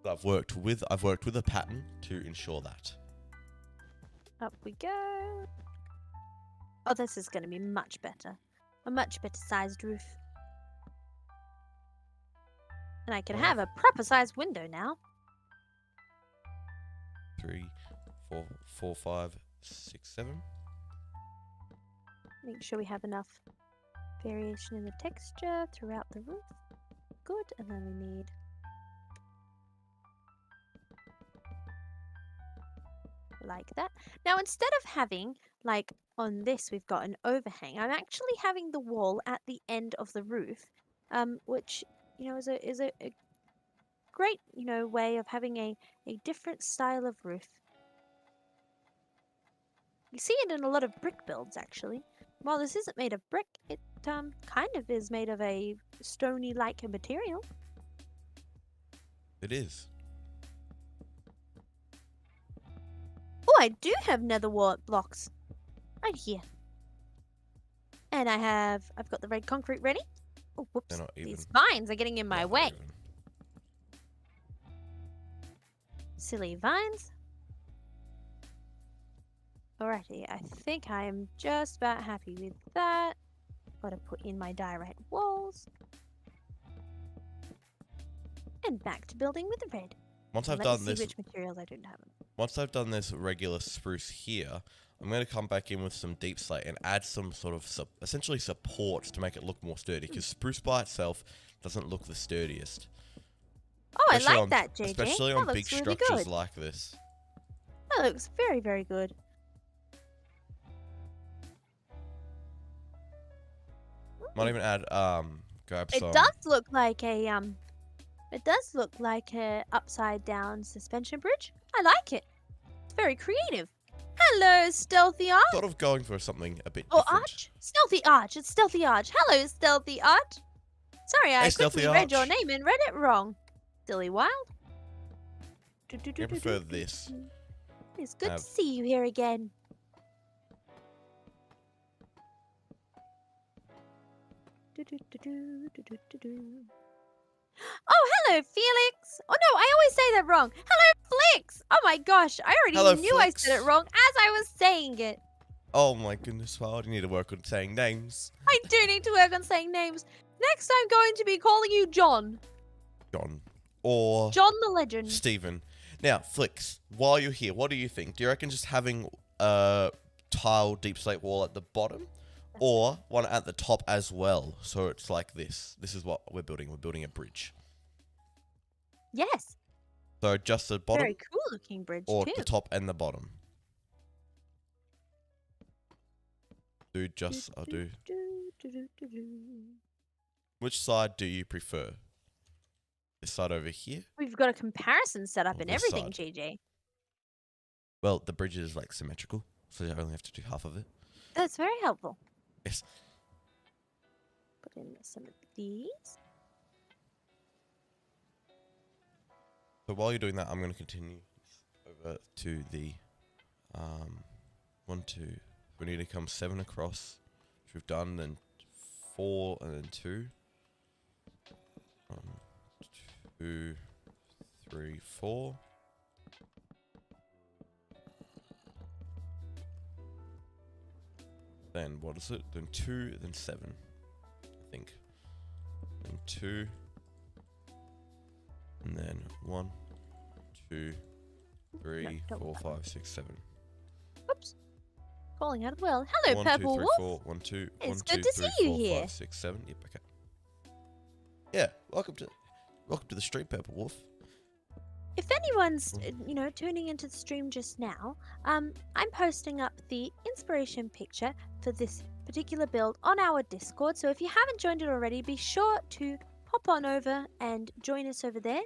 But I've worked with a pattern to ensure that. Up we go. Oh, this is going to be much better. A much better sized roof. And I can 5, have a proper sized window now. 3, 4, 5, 6, 7. Make sure we have enough variation in the texture throughout the roof. Good, and then we need like that. Now instead of having, like on this we've got an overhang, I'm actually having the wall at the end of the roof, which, you know, is a great, you know, way of having a different style of roof. You see it in a lot of brick builds actually. While this isn't made of brick, it kind of is made of a stony-like material. It is. Oh, I do have nether wart blocks right here. And I've got the red concrete ready. Oh, whoops. They're not even. These vines are getting in my Not way. even. Silly vines. Alrighty, I think I'm just about happy with that. Gotta put in my diorite walls. And back to building with the red. Once Now I've let done me see this, which materials I don't have. once I've done this regular spruce here, I'm going to come back in with some deep slate and add some sort of essentially support to make it look more sturdy. Because spruce by itself doesn't look the sturdiest. Oh, I Especially like that, JJ. Especially that on looks big really structures good. like this. That looks very, very good. Might even add grab It some. does look like a It does look like a upside down suspension bridge. I like it. It's very creative. Hello, Stealthy Arch. Sort of going for something a bit Oh, different. Arch? Stealthy Arch. It's Stealthy Arch. Hello, Stealthy Arch. Sorry, I Hey, quickly Stealthy read your Arch. name and read it wrong. Silly Wild. I prefer this. It's good to Have- see you here again. Oh, hello, Felix. Oh, no, I always say that wrong. Hello, Flix. Oh, my gosh. I already Hello, knew I said it Flix. wrong as I was saying it. Oh my goodness, well, I need to work on saying names. I do need to work on saying names. Next, I'm going to be calling you John. John. Or John the Legend. Stephen. Now, Flix, while you're here, what do you think? Do you reckon just having a tile deep slate wall at the bottom? Or one at the top as well? So it's like this. This is what we're building. We're building a bridge. Yes. So just the bottom Very cool looking bridge, or too. the top and the bottom? I'll do. Which side do you prefer? This side over here? We've got a comparison set up Or and this everything, side. JJ. Well, the bridge is like symmetrical, so you only have to do half of it. That's very helpful. Yes. Put in some of these. So while you're doing that, I'm going to continue over to the 1, 2. We need to come 7 across, which we've done, then 4 and then 2. 1, 2, 3, 4. Then what is it? Then 2, then 7, I think. Then 2. And then 1, 2, 3, No, 4, 5, 6, 7. Oops. Falling out of the well. Hello, 1, Purple 2, 3, Wolf. 4. 1, 2, It's 1, good 2, to 3, see you 4, here. 5, 6, 7. Yep, okay. Yeah, welcome to the stream, Purple Wolf. If anyone's, you know, tuning into the stream just now, I'm posting up the inspiration picture for this particular build on our Discord. So if you haven't joined it already, be sure to pop on over and join us over there.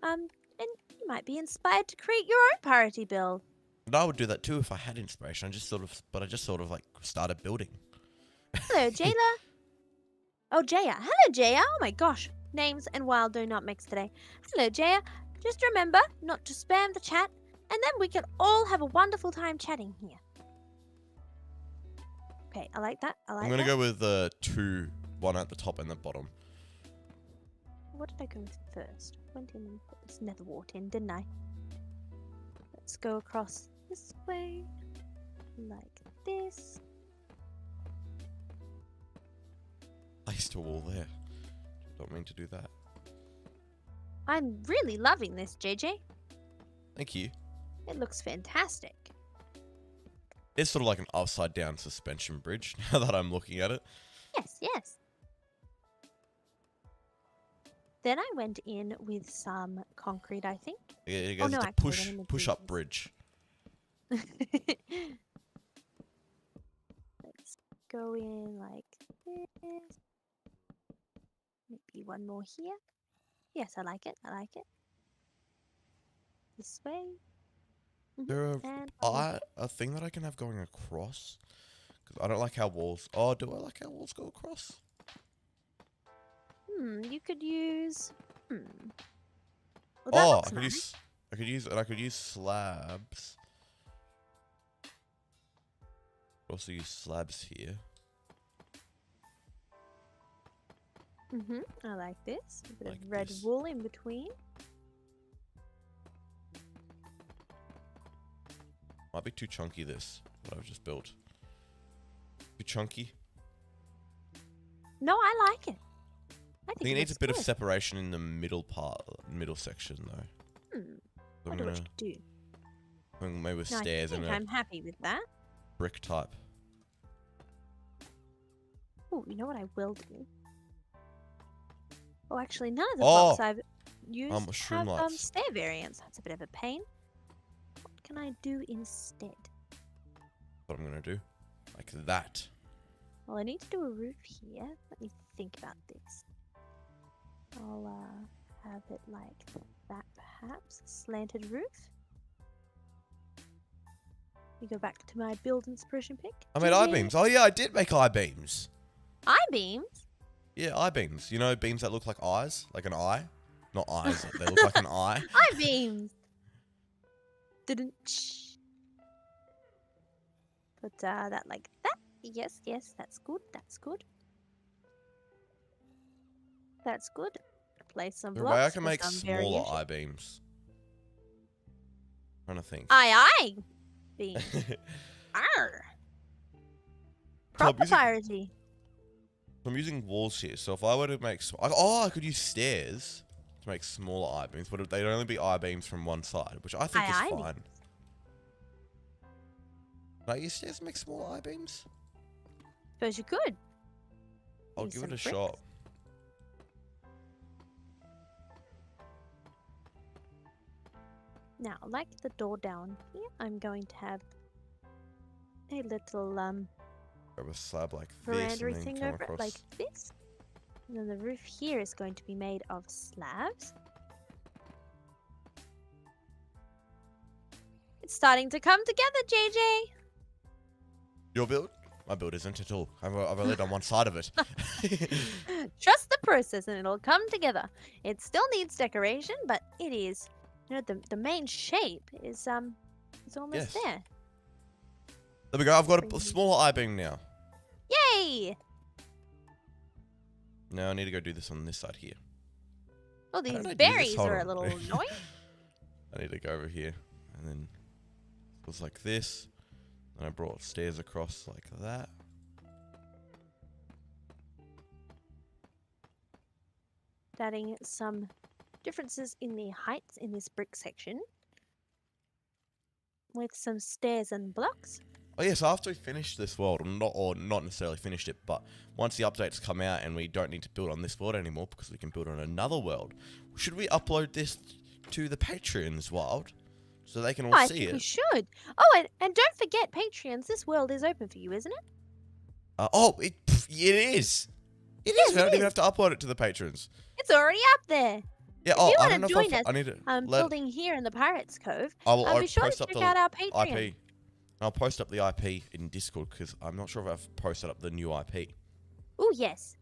And you might be inspired to create your own parity build. And I would do that too if I had inspiration. I just sort of like started building. Hello, Jayla. Oh, Jaya. Hello, Jaya. Oh my gosh. Names and wild do not mix today. Hello, Jaya. Just remember not to spam the chat, and then we can all have a wonderful time chatting here. Okay, I like that. I'm going to go with 2, 1 at the top and the bottom. What did I go with first? Went in and put this nether wart in, didn't I? Let's go across this way, like this. Placed a wall there. Don't mean to do that. I'm really loving this, JJ. Thank you. It looks fantastic. It's sort of like an upside down suspension bridge now that I'm looking at it. Yes, yes. Then I went in with some concrete, I think. Yeah, it Oh, goes no, to actually, let me push do up this. bridge. Let's go in like this. Maybe one more here. Yes, I like it. I like it. This way. There And one more a thing that I can have going across. Because I don't like how walls... Oh, do I like how walls go across? here. You could use... Well, that Oh, looks nice. I could use slabs. Also use slabs here. I like this. A bit Like of red this. wool in between. Might be too chunky, this, what I've just built. Too chunky. No, I like it. I I think it needs a looks bit of good. separation in the middle section, though. So Wonder what you could do. maybe with No, stairs I and think a I'm happy with that. brick type. Oh, you know what I will do? Oh, actually, none of the Oh! blocks I've used mushroom have lights. stair variants. That's a bit of a pain. What can I do instead? What I'm gonna do, like that. Well, I need to do a roof here. Let me think about this. I'll have it like that, perhaps. Slanted roof. We go back to my build inspiration pick. I made I-beams. Oh yeah, I did make I-beams. I-beams? Yeah, I-beams. You know, beams that look like eyes, like an eye. Not eyes. They look like an eye. I-beams. Didn't. Put that like that. Yes, yes, that's good. That's good. That's good. Place some There's a blocks. way I can for make some smaller variation. I-beams. Trying to think. Aye. Beam. Arr. Proper using- piracy. I'm using walls here, so if I were to make... I could use stairs to make smaller I-beams, but they'd only be I-beams from one side, which I think is Aye. fine. Can I use stairs to make smaller I-beams? Suppose you could. I'll Use give some it a bricks. shot. Now, like the door down here, I'm going to have a little Grab a slab like this veranda and then thing come over it across. like this. And then the roof here is going to be made of slabs. It's starting to come together, JJ. Your build? My build isn't at all. I've only done one side of it. Trust the process and it'll come together. It still needs decoration, but it is, the main shape is almost Yes. there. There we go. I've got a smaller I-beam now. Yay! Now I need to go do this on this side here. Oh, How did these I do this? berries Hold are a on. little annoying. I need to go over here, and then it was like this. And I brought stairs across like that. Adding some differences in the heights in this brick section. With some stairs and blocks. Oh yeah, so after we finish this world, not necessarily finished it, but once the updates come out and we don't need to build on this world anymore because we can build on another world, should we upload this to the Patreons, Wild, so they can all I see think we it? should. Oh, and don't forget, Patreons, this world is open for you, isn't it? It is. It is. We don't even have to upload it to the patrons. It's already up there. Yeah. If you I want don't know to if join us, I need to building here in the Pirates Cove, I will be sure to post up check the out our Patreon. IP. I'll post up the IP in Discord because I'm not sure if I've posted up the new IP. Oh, yes.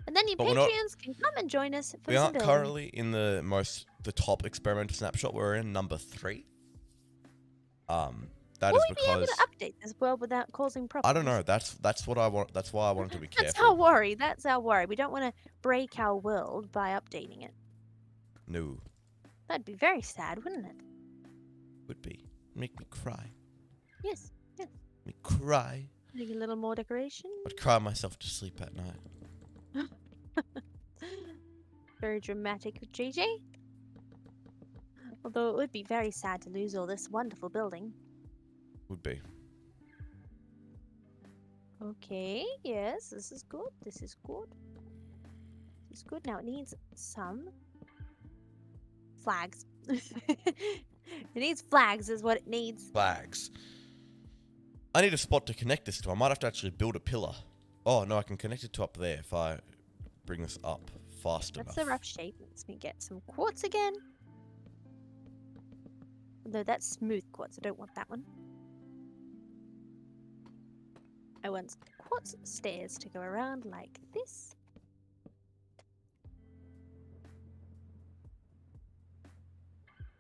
And then your But we're not- Patreons can come and join us for We some aren't building. currently in the top experimental snapshot. We're in number 3. That Will is we be able because to update this world without causing problems? I don't know. That's what I want. That's why I wanted to be That's careful. our worry. That's our worry. We don't want to break our world by updating it. No, That'd be very sad, wouldn't it? would be make me cry. Yes. Yes. Me cry. Make a little more decoration. I'd cry myself to sleep at night. Very dramatic, JJ. Although it would be very sad to lose all this wonderful building. Would be. Okay, yes, this is good. This is good. This is good. Now it needs some flags. It needs flags is what it needs. Flags. I need a spot to connect this to. I might have to actually build a pillar. Oh, no, I can connect it to up there if I bring this up fast enough. That's the rough shape. Let's get some quartz again. Although that's smooth quartz. I don't want that one. I want quartz stairs to go around like this.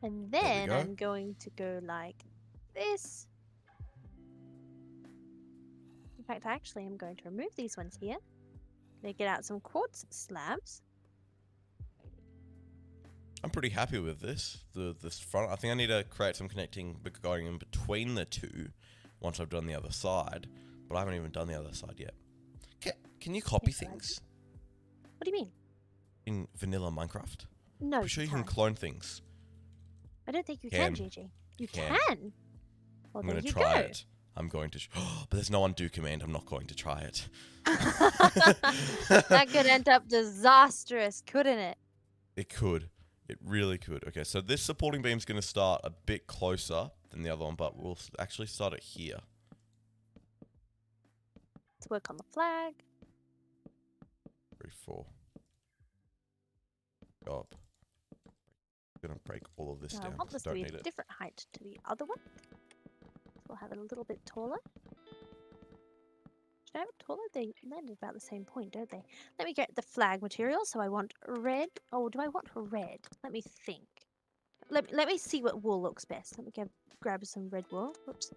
And then I'm going to go like this. In fact, actually, I'm going to remove these ones here. They get out some quartz slabs. I'm pretty happy with this. This front. I think I need to create some connecting going in between the two once I've done the other side. But I haven't even done the other side yet. Can you copy things? What do you mean? In vanilla Minecraft? No, I'm sure you can clone things. I don't think you can, GG. You can? Well, I'm going to try it. I'm going to... but there's no undo command. I'm not going to try it. That could end up disastrous, couldn't it? It could. It really could. Okay, so this supporting beam is going to start a bit closer than the other one, but we'll actually start it here. Let's work on the flag. 3, 4. Up. I'm going to break all of this down. I want this to be a different height to the other one. We'll have it a little bit taller. Should I have it taller? They landed about the same point, don't they? Let me get the flag material. So I want red. Oh, do I want red? Let me think. Let me see what wool looks best. Let me grab some red wool. Whoops.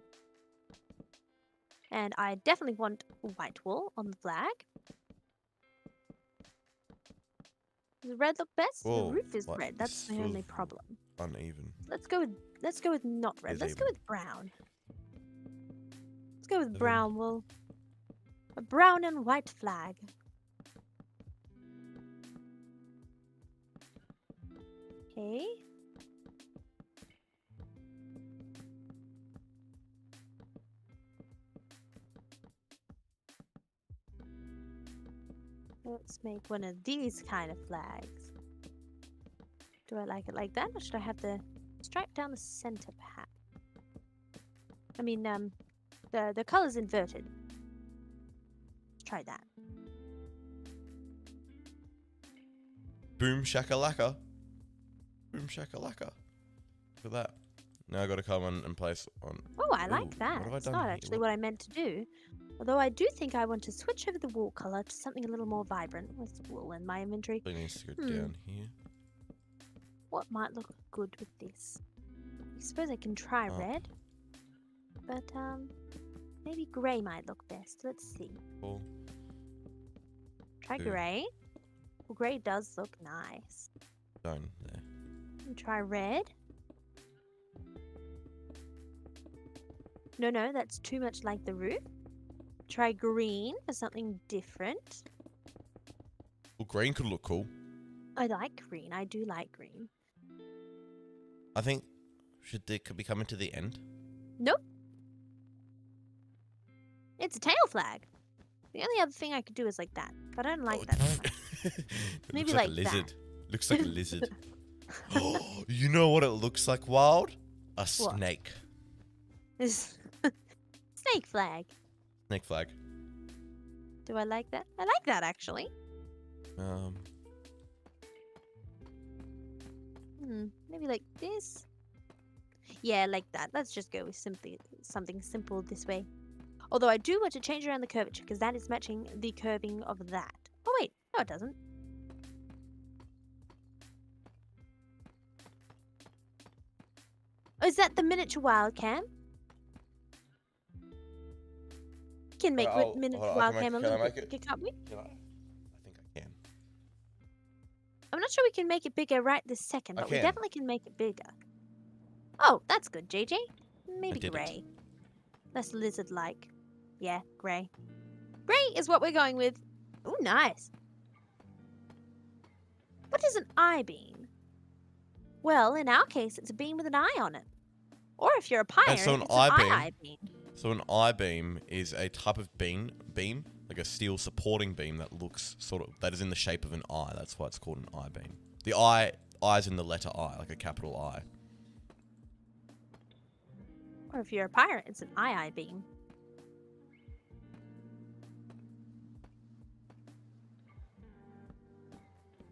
And I definitely want white wool on the flag. Does red look best? Whoa, the roof is red. That's my only problem. Uneven. Let's go with not red. Let's go with brown. Let's go with brown wool. A brown and white flag. Okay. Let's make one of these kind of flags. Do I like it like that, or should I have the stripe down the center, perhaps? I mean, the color's inverted. Let's try that. Boom shakalaka. Boom shakalaka. Look at that. Now I got to come and place on. Oh, I like that. It's not actually what I meant to do. Although I do think I want to switch over the wool color to something a little more vibrant with wool in my inventory. It needs to go down here. What might look good with this? I suppose I can try red. But, maybe grey might look best. Let's see. Cool. Try grey. Well, grey does look nice. Down there. Try red. No, that's too much like the roof. Try green for something different. Well, green could look cool. I like green. I do like green. I think could be coming to the end. Nope. It's a tail flag. The only other thing I could do is like that, but I don't like that very much. Maybe like a lizard. Looks like a lizard. You know what it looks like, Wild? A snake. Snake flag. Snake flag. Do I like that? I like that actually. Maybe like this. Yeah, like that. Let's just go with something simple this way. Although I do want to change around the curvature because that is matching the curving of that. Oh wait, no it doesn't. Oh, is that the miniature wildcam? Can make miniature wildcam a little bit bigger, can't we? I think I can. I'm not sure we can make it bigger right this second, but we definitely can make it bigger. Oh, that's good, JJ. Maybe grey. Less lizard-like. Yeah, grey. Grey is what we're going with. Ooh, nice. What is an I-beam? Well, in our case, it's a beam with an eye on it. Or if you're a And so pirate, an it's an I-beam. eye beam. So an I-beam is a type of beam, like a steel supporting beam that looks that is in the shape of an eye. That's why it's called an I-beam. The eye's in the letter I, like a capital I. Or if you're a pirate, it's an eye beam.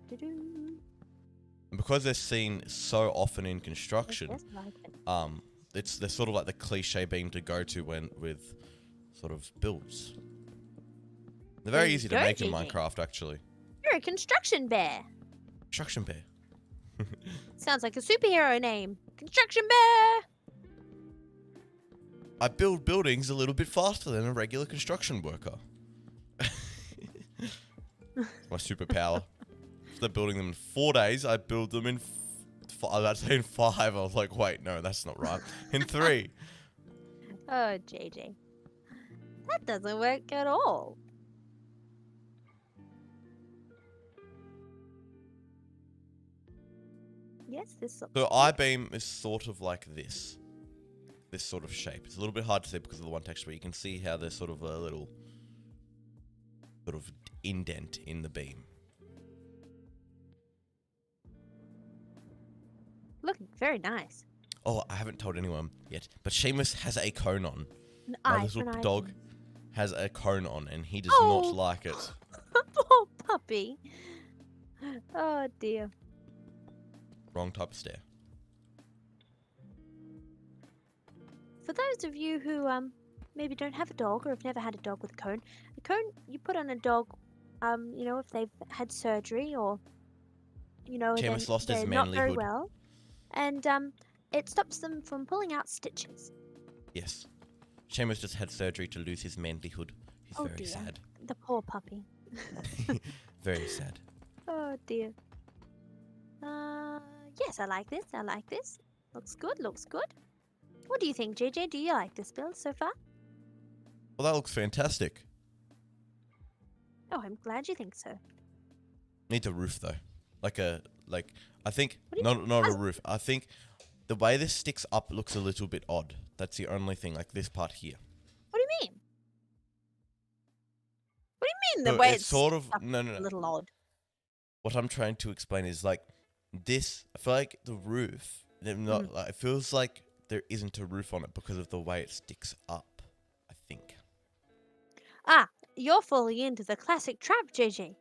Doo-doo. And because they're seen so often in construction, Yes, I like it. they're sort of like the cliche beam to go to with sort of builds. They're very easy to make in Minecraft, actually. You're a construction bear. Construction bear. Sounds like a superhero name. Construction bear. I build buildings a little bit faster than a regular construction worker. My superpower. Instead of building them in 4 days, I build them in I was about to say in 5. I was like, wait, no, that's not right. In 3. Oh, JJ. That doesn't work at all. Yes, this looks So I-beam is sort of like this sort of shape. It's a little bit hard to see because of the one texture, but you can see how there's sort of a little sort of indent in the beam. looking very nice. Oh, I haven't told anyone yet, but Seamus has a cone on. An My eye for little an eye dog beam. has a cone on, and he does Oh. not like it. Poor puppy. Oh dear. Wrong type of stare. For those of you who maybe don't have a dog or have never had a dog with a cone you put on a dog, you know, if they've had surgery or Seamus lost his they're not very manlyhood. well, and it stops them from pulling out stitches. Yes. Seamus just had surgery to lose his manlyhood. He's Oh very dear. sad. The poor puppy. Very sad. Oh dear. Yes, I like this. I like this. Looks good. Looks good. What do you think, JJ? Do you like this build so far? Well, that looks fantastic. Oh, I'm glad you think so. Needs a roof though. I think What do you not a roof. I think the way this sticks up looks a little bit odd. That's the only thing, like this part here. What do you mean? What do you mean the So way it's sort of stuck no. a little odd? What I'm trying to explain is like this. I feel like the roof. They're not. Like, it feels like there isn't a roof on it because of the way it sticks up. I think. Ah, you're falling into the classic trap, JJ.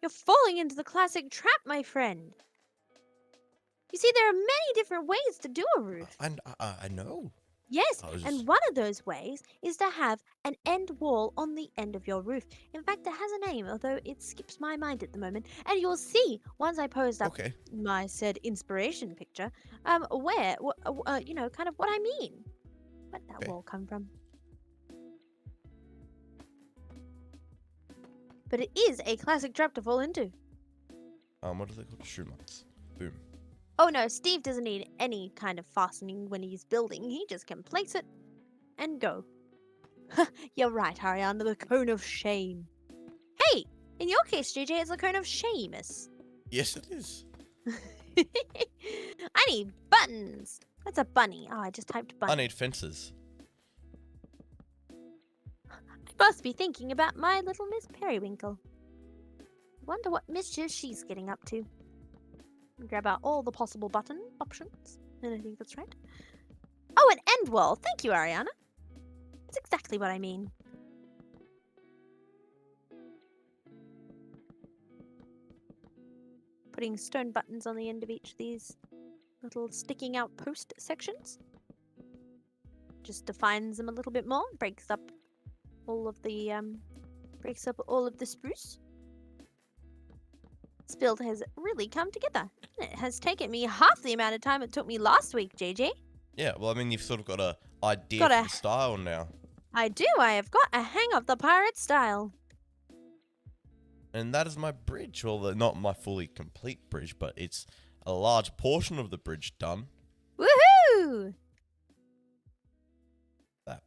You're falling into the classic trap, my friend. You see, there are many different ways to do a roof. I know. Yes, I was and just- one of those ways is to have an end wall on the end of your roof. In fact, it has a name, although it skips my mind at the moment. And you'll see once I post up Okay. my said inspiration picture, where, kind of what I mean. Where'd that Okay. wall come from? But it is a classic trap to fall into. What are they called? Shoe nuts. Boom. Oh no, Steve doesn't need any kind of fastening when he's building. He just can place it and go. You're right, Ariana, the cone of shame. Hey, in your case, JJ, it's the cone of Seamus. Yes, it is. I need buttons. That's a bunny. Oh, I just typed bunny. I need fences. I must be thinking about my little Miss Periwinkle. Wonder what mischief she's getting up to. Grab out all the possible button options. And I think that's right. Oh, an end wall. Thank you, Ariana. That's exactly what I mean. Putting stone buttons on the end of each of these little sticking out post sections. Just defines them a little bit more. Breaks up all of the spruce. This build has really come together. It has taken me half the amount of time it took me last week, JJ. Yeah, well, I mean, you've sort of got a idea Got for a- the style now. I do. I have got a hang of the pirate style. And that is my bridge. Well, not my fully complete bridge, but it's a large portion of the bridge done. Woohoo! That.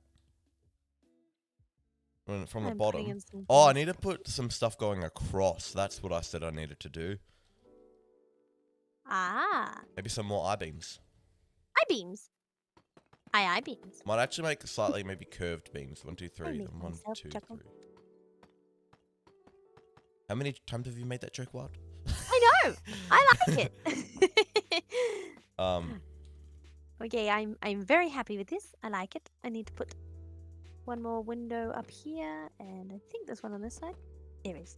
From the I'm putting bottom. in some Oh, I things. need to put some stuff going across. That's what I said I needed to do. Ah, Maybe some more I-beams. I-beams. I-beams. Might actually make slightly maybe curved beams. 1, 2, 3. I Then make 1, myself 2, chuckle. 3. How many times have you made that joke, Wild? I know. I like it. Okay, I'm very happy with this. I like it. I need to put one more window up here, and I think there's one on this side. There is.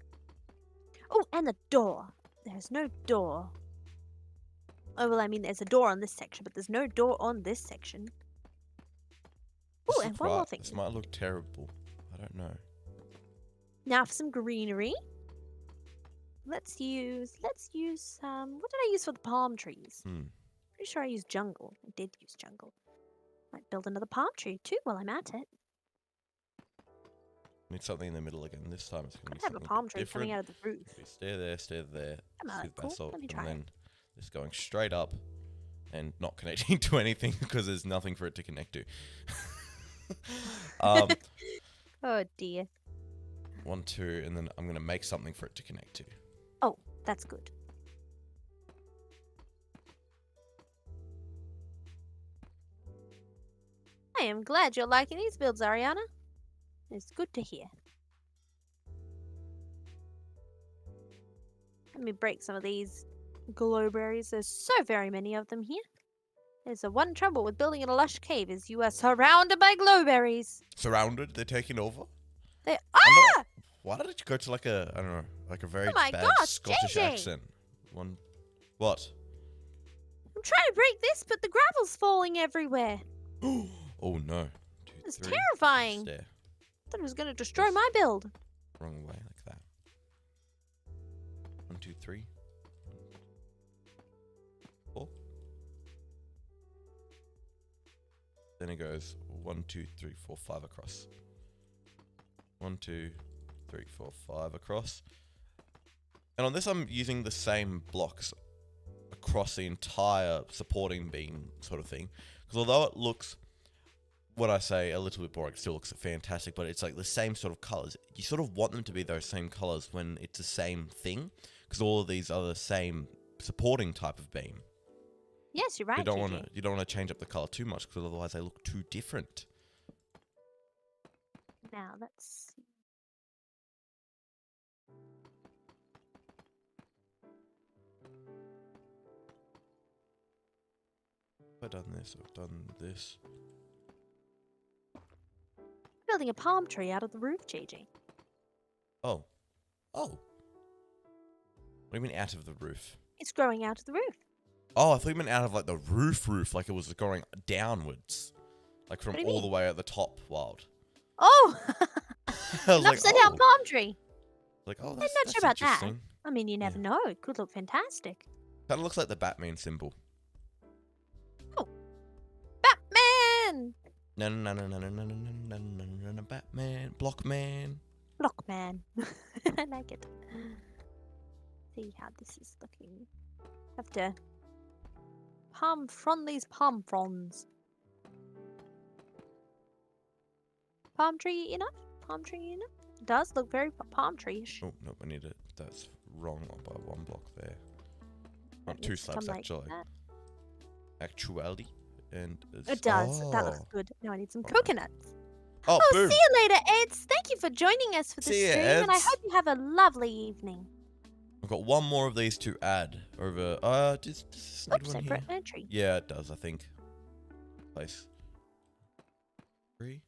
Oh, and the door. There's no door. Oh, well, I mean, there's a door on this section, but there's no door on this section. Oh, and one more thing. This might look terrible. I don't know. Now for some greenery. Let's use what did I use for the palm trees? Pretty sure I used jungle. I did use jungle. Might build another palm tree too while I'm at it. Need something in the middle again. This time it's going to be have a something palm tree different. coming out of the roof. Stay there, stay there. Smooth Cool. basalt, Let me and try then just going straight up and not connecting to anything because there's nothing for it to connect to. Oh dear. 1, 2, and then I'm going to make something for it to connect to. Oh, that's good. I am glad you're liking these builds, Ariana. It's good to hear. Let me break some of these glowberries. There's so very many of them here. There's the one trouble with building in a lush cave is you are surrounded by glowberries. Surrounded? They're taking over? They are! Why did it go to like a, I don't know, like a very Oh my bad gosh, Scottish JJ. accent? What? I'm trying to break this, but the gravel's falling everywhere. Oh no. 2, It's 3. terrifying. Stair. Thought it was going to destroy my build. Wrong way, like that. 1, 2, 3. 4. Then it goes 1, 2, 3, 4, 5 across. 1, 2, 3, 4, 5 across. And on this, I'm using the same blocks across the entire supporting beam sort of thing. Because although it looks, what I say, a little bit boring, it still looks fantastic, but it's like the same sort of colors. You sort of want them to be those same colors when it's the same thing, because all of these are the same supporting type of beam. Yes, you're right. You don't want to change up the color too much, because otherwise they look too different. Now let's see. I've done this. I've done this. Building a palm tree out of the roof, JJ. Oh. Oh. What do you mean out of the roof? It's growing out of the roof. Oh, I thought you meant out of like the roof, like it was going downwards. Like from all the way at the top, Wild. Oh! I was An upside down palm tree. Like, oh, I'm that's not sure about that. interesting. I mean, you never know. It could look fantastic. Kind of looks like the Batman symbol. Oh. Batman! No, Batman. Blockman. Blockman. I like it. See how this is looking. Have to palm frond these palm fronds. Palm tree enough? Palm tree enough? It does look very palm tree-ish. Oh, no, I need it. That's wrong by 1 block there. That Not 2 needs to come slabs, like actually. that. Actuality. And It does. That looks Oh. good. Now I need some Okay. coconuts. Oh, boom. See you later, Eds. Thank you for joining us for the See ya, stream, and I Eds. hope you have a lovely evening. I've got one more of these to add over. Does this need Oops, one I here? broke an entry. Yeah, it does, I think. Place. 3,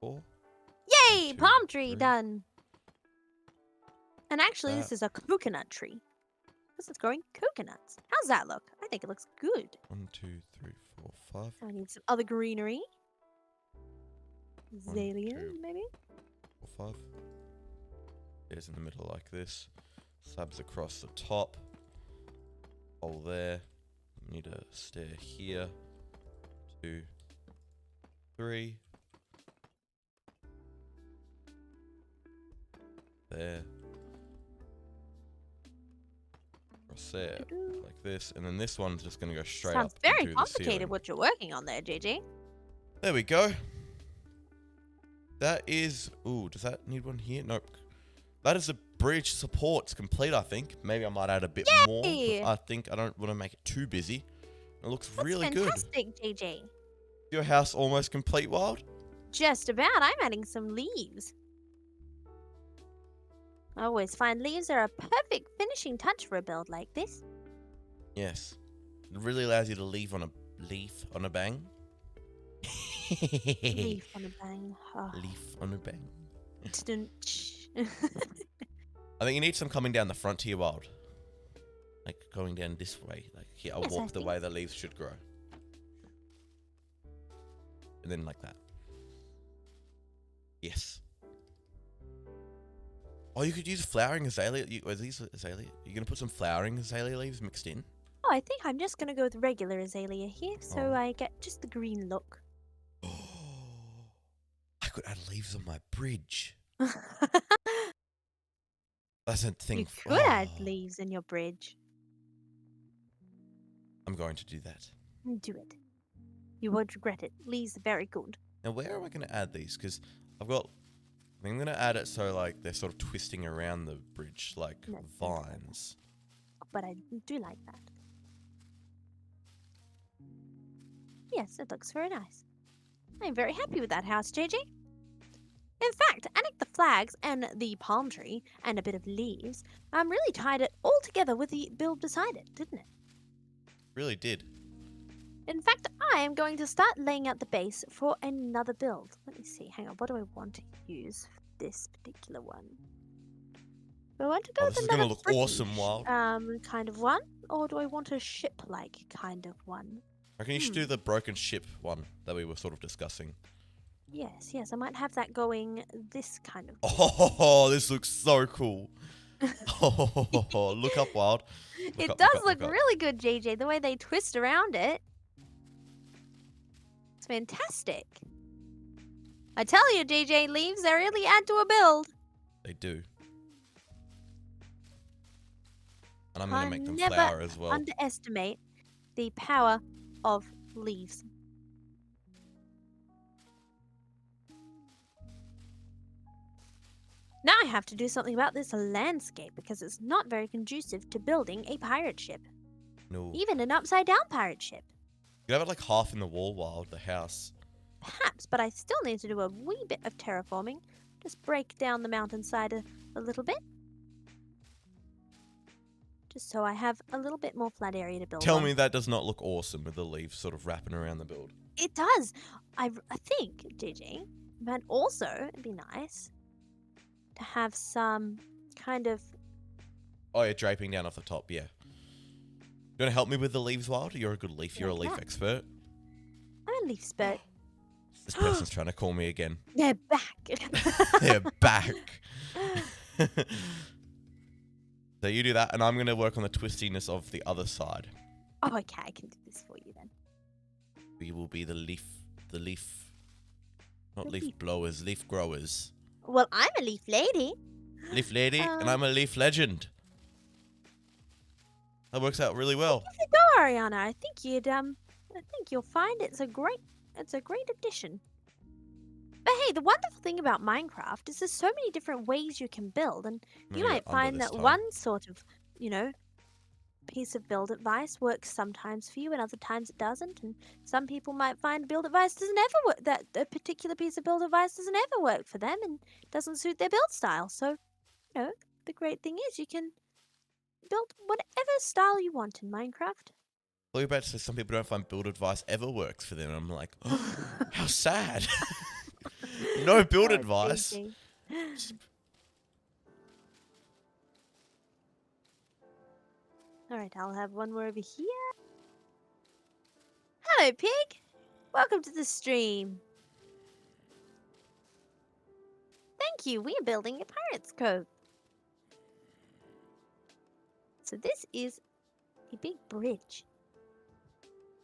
4. Yay! 1, 2, Palm tree 3. done. And actually, this is a coconut tree. This is growing coconuts. How's that look? I think it looks good. 1, 2, 3, 4, 5. I need some other greenery. 1, Azalea, 2, maybe? 4, 5. It's in the middle like this. Slabs across the top. Hole there. Need a stair here. 2, 3. There. Across there. Like this. And then this one's just going to go straight Sounds up. very into the complicated ceiling. what you're working on there, JJ. There we go. That is... Ooh, does that need one here? Nope. That is the bridge supports complete, I think. Maybe I might add a bit more. Yay! I think I don't want to make it too busy. It looks That's really good. fantastic, JJ. Your house almost complete, Wild? Just about. I'm adding some leaves. I always find leaves are a perfect finishing touch for a build like this. Yes. It really allows you to leave on a bang. Leaf on a bang. Oh. Leaf on a bang. Tudunch. I think you need some coming down the front here, Wild. Like going down this way. Like here, I'll Yes, walk I the think- way the leaves should grow. And then like that. Yes. Oh, you could use flowering azalea. Are these azalea? You're going to put some flowering azalea leaves mixed in? Oh, I think I'm just going to go with regular azalea here, so Oh. I get just the green look. I could add leaves on my bridge. That's a thing. You could add Oh, leaves in your bridge. I'm going to do that. Do it. You won't regret it. Leaves are very good. Now, where am I going to add these? Because I'm going to add it so like they're sort of twisting around the bridge like No, don't do that. vines. But I do like that. Yes, it looks very nice. I'm very happy with that house, JJ. In fact, adding the flags and the palm tree and a bit of leaves, really tied it all together with the build beside it, didn't it? Really did. In fact, I am going to start laying out the base for another build. Let me see. Hang on. What do I want to use for this particular one? Do I want to go Oh, with this is going to another look awesome, Wild. kind of one, or do I want a ship-like kind of one? I reckon you should do the broken ship one that we were sort of discussing. Yes, yes. I might have that going this kind of. Oh, this looks so cool. Oh, look up, Wild. It up, does up, look up. really good, JJ. The way they twist around it. It's fantastic. I tell you, JJ, leaves, they really add to a build. They do. And I'm going to make them Never flower as well. underestimate the power of leaves. Now I have to do something about this landscape because it's not very conducive to building a pirate ship. No. Even an upside down pirate ship. You could have it like half in the wall, Wild, the house. Perhaps, but I still need to do a wee bit of terraforming. Just break down the mountainside a little bit. Just so I have a little bit more flat area to build Tell on. me that does not look awesome with the leaves sort of wrapping around the build. It does. I think, JJ, but also it'd be nice to have some kind of. Oh, you're draping down off the top, yeah. You want to help me with the leaves, Wild? You're a good leaf. You're a leaf Yeah. expert. I'm a leaf spurt. This person's trying to call me again. They're back. They're back. So you do that, and I'm going to work on the twistiness of the other side. Oh, okay, I can do this for you then. We will be the leaf, not The leaf leaf. blowers, leaf growers. Well, I'm a leaf lady. Leaf lady, and I'm a leaf legend. That works out really well. Go, Ariana. I think you'll find it's a great addition. But hey, the wonderful thing about Minecraft is there's so many different ways you can build, and I'm you gonna might go under find this that time. one sort of, piece of build advice works sometimes for you and other times it doesn't. And some people might find build advice doesn't ever work, that a particular piece of build advice doesn't ever work for them and doesn't suit their build style. So, the great thing is you can build whatever style you want in Minecraft. Well, you're about to say some people don't find build advice ever works for them. I'm like, oh, how sad. No build Oh, advice. JJ. All right, I'll have one more over here. Hello, Pig. Welcome to the stream. Thank you. We are building a pirate's cove. So this is a big bridge.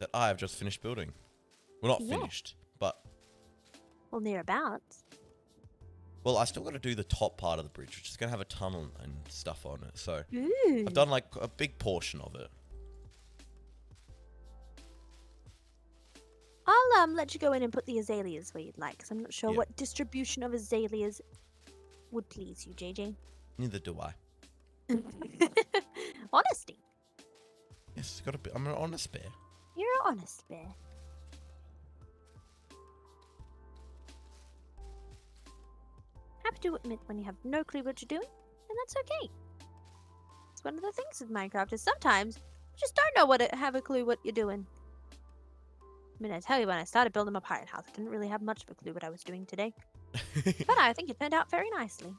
That I have just finished building. Well, not Yeah. finished, but Well, nearabouts. well, I still got to do the top part of the bridge, which is gonna have a tunnel and stuff on it. So Ooh. I've done like a big portion of it. I'll let you go in and put the azaleas where you'd like, because I'm not sure Yeah. what distribution of azaleas would please you, JJ. Neither do I. Honesty. Yes, gotta be. I'm an honest bear. You're an honest bear. Happy to admit when you have no clue what you're doing, and that's okay. It's one of the things with Minecraft is sometimes you just don't know have a clue what you're doing. I mean, I tell you, when I started building my pirate house, I didn't really have much of a clue what I was doing today. But I think it turned out very nicely.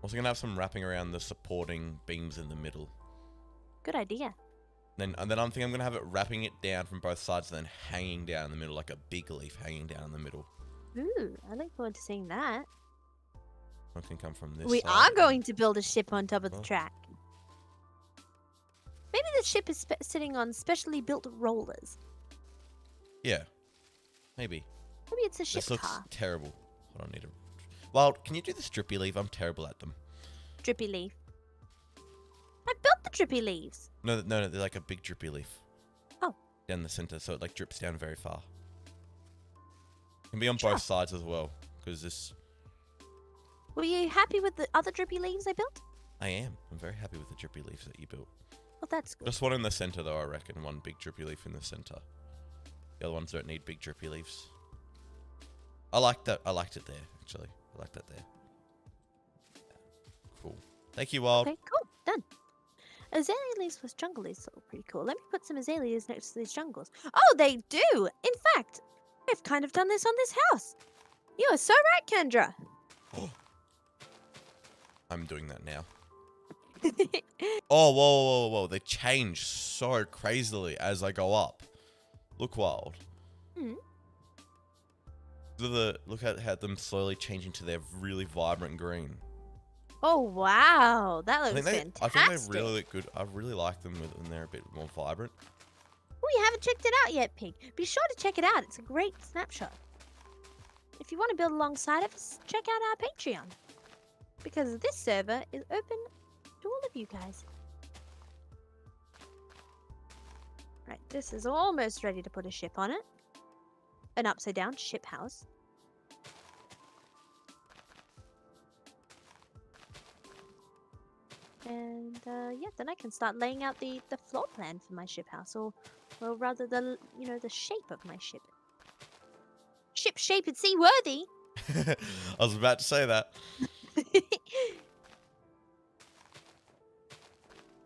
Also gonna have some wrapping around the supporting beams in the middle. Good idea. And then I'm thinking I'm gonna have it wrapping it down from both sides, and then hanging down in the middle like a big leaf hanging down in the middle. Ooh, I look forward to seeing that. One can come from this We side. are going to build a ship on top of the Oh. track. Maybe the ship is sitting on specially built rollers. Yeah, maybe. Maybe it's a ship This looks car. terrible. Hold on, need to. Wild, can you do the strippy leaf? I'm terrible at them. Drippy leaf. I built the drippy leaves. No, they're like a big drippy leaf. Oh. Down the center, so it like drips down very far. Can be on Sure. both sides as well, because this. Were you happy with the other drippy leaves I built? I am. I'm very happy with the drippy leaves that you built. Well, that's good. Just one in the center, though, I reckon. One big drippy leaf in the center. The other ones don't need big drippy leaves. I like that. I liked it there, actually. I like that there. Cool. Thank you, Wild. Okay, cool. Done. Azalea leaves plus jungle leaves look pretty cool. Let me put some azaleas next to these jungles. Oh, they do! In fact, I've kind of done this on this house. You are so right, Kendra. I'm doing that now. Oh, whoa. They change so crazily as I go up. Look, Wild. Hmm. Look at how them slowly changing to their really vibrant green. Oh, wow. That looks I fantastic. think they're really look good. I really like them when they're a bit more vibrant. Oh, you haven't checked it out yet, Pig. Be sure to check it out. It's a great snapshot. If you want to build alongside of us, check out our Patreon. Because this server is open to all of you guys. Right, this is almost ready to put a ship on it. An upside down ship house. And yeah, then I can start laying out the floor plan for my ship house, or rather the shape of my ship. Ship shape and seaworthy. I was about to say that.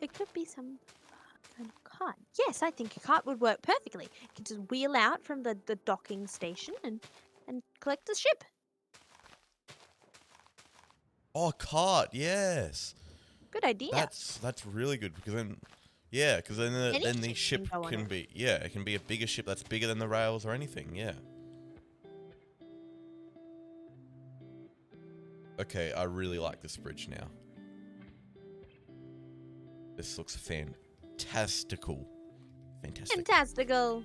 It could be some kind of cart. Yes, I think a cart would work perfectly. You can just wheel out from the docking station and collect the ship. Oh, cart, yes. Good idea. That's really good, because then Any then the ship ship can go on can it. be it can be a bigger ship that's bigger than the rails or anything. Yeah. Okay, I really like this bridge now. This looks fantastical. Fantastic. Fantastical.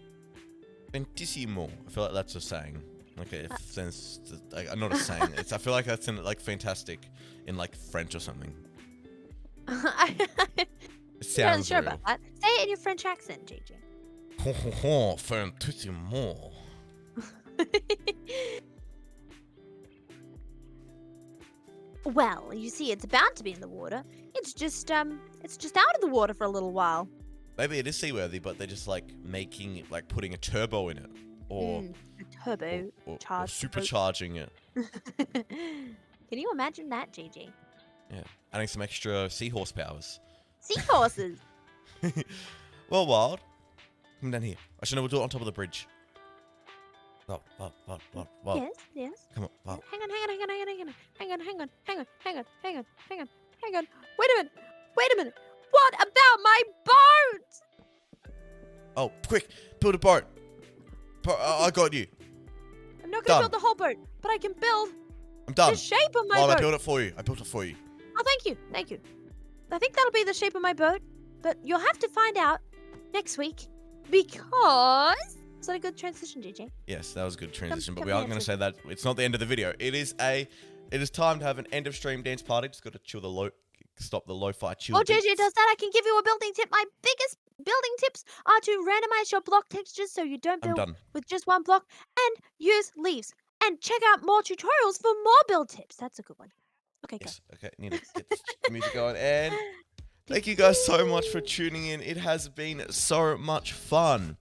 Fantissimo. I feel like that's a saying. Like not a saying. I feel like that's in like fantastic in like French or something. It I'm not sounds sure real. about that. Say it in your French accent, JJ. Ho ho ho, fantissimo. Well, you see, it's bound to be in the water. It's just out of the water for a little while. Maybe it is seaworthy, but they're just like making it, like putting a turbo in it, or A turbo or charged boat. supercharging it. Can you imagine that, JJ? Yeah, adding some extra seahorse powers. Seahorses. Well, Wild, come down here. Actually, no, we'll do it on top of the bridge. Wild. Yes. Come on, Wild. Hang on. Wait a minute. What about my boat? Oh, quick, build a boat. I got you. I'm not Done. gonna build the whole boat, but I can build I'm done. the shape of my Wild, I boat. built it for you. I built it for you. Oh, thank you. I think that'll be the shape of my boat, but you'll have to find out next week because... Is that a good transition, JJ? Yes, that was a good transition, but come we aren't here, going to say that. It's not the end of the video. It is time to have an end of stream dance party. Just got to stop the lo-fi chill. Oh, JJ beats. does that. I can give you a building tip. My biggest building tips are to randomize your block textures so you don't I'm build done. with just one block and use leaves. and check out more tutorials for more build tips. That's a good one. Okay, go. Yes. Okay. Need to get the music going. And thank you guys so much for tuning in. It has been so much fun.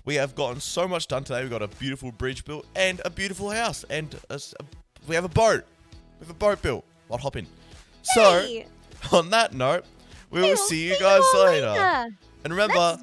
We have gotten so much done today. We've got a beautiful bridge built and a beautiful house. And we have a boat. We have a boat built. I'll hop in. So, Hey, on that note, we will we'll see you see you guys all later. later. And remember, Let's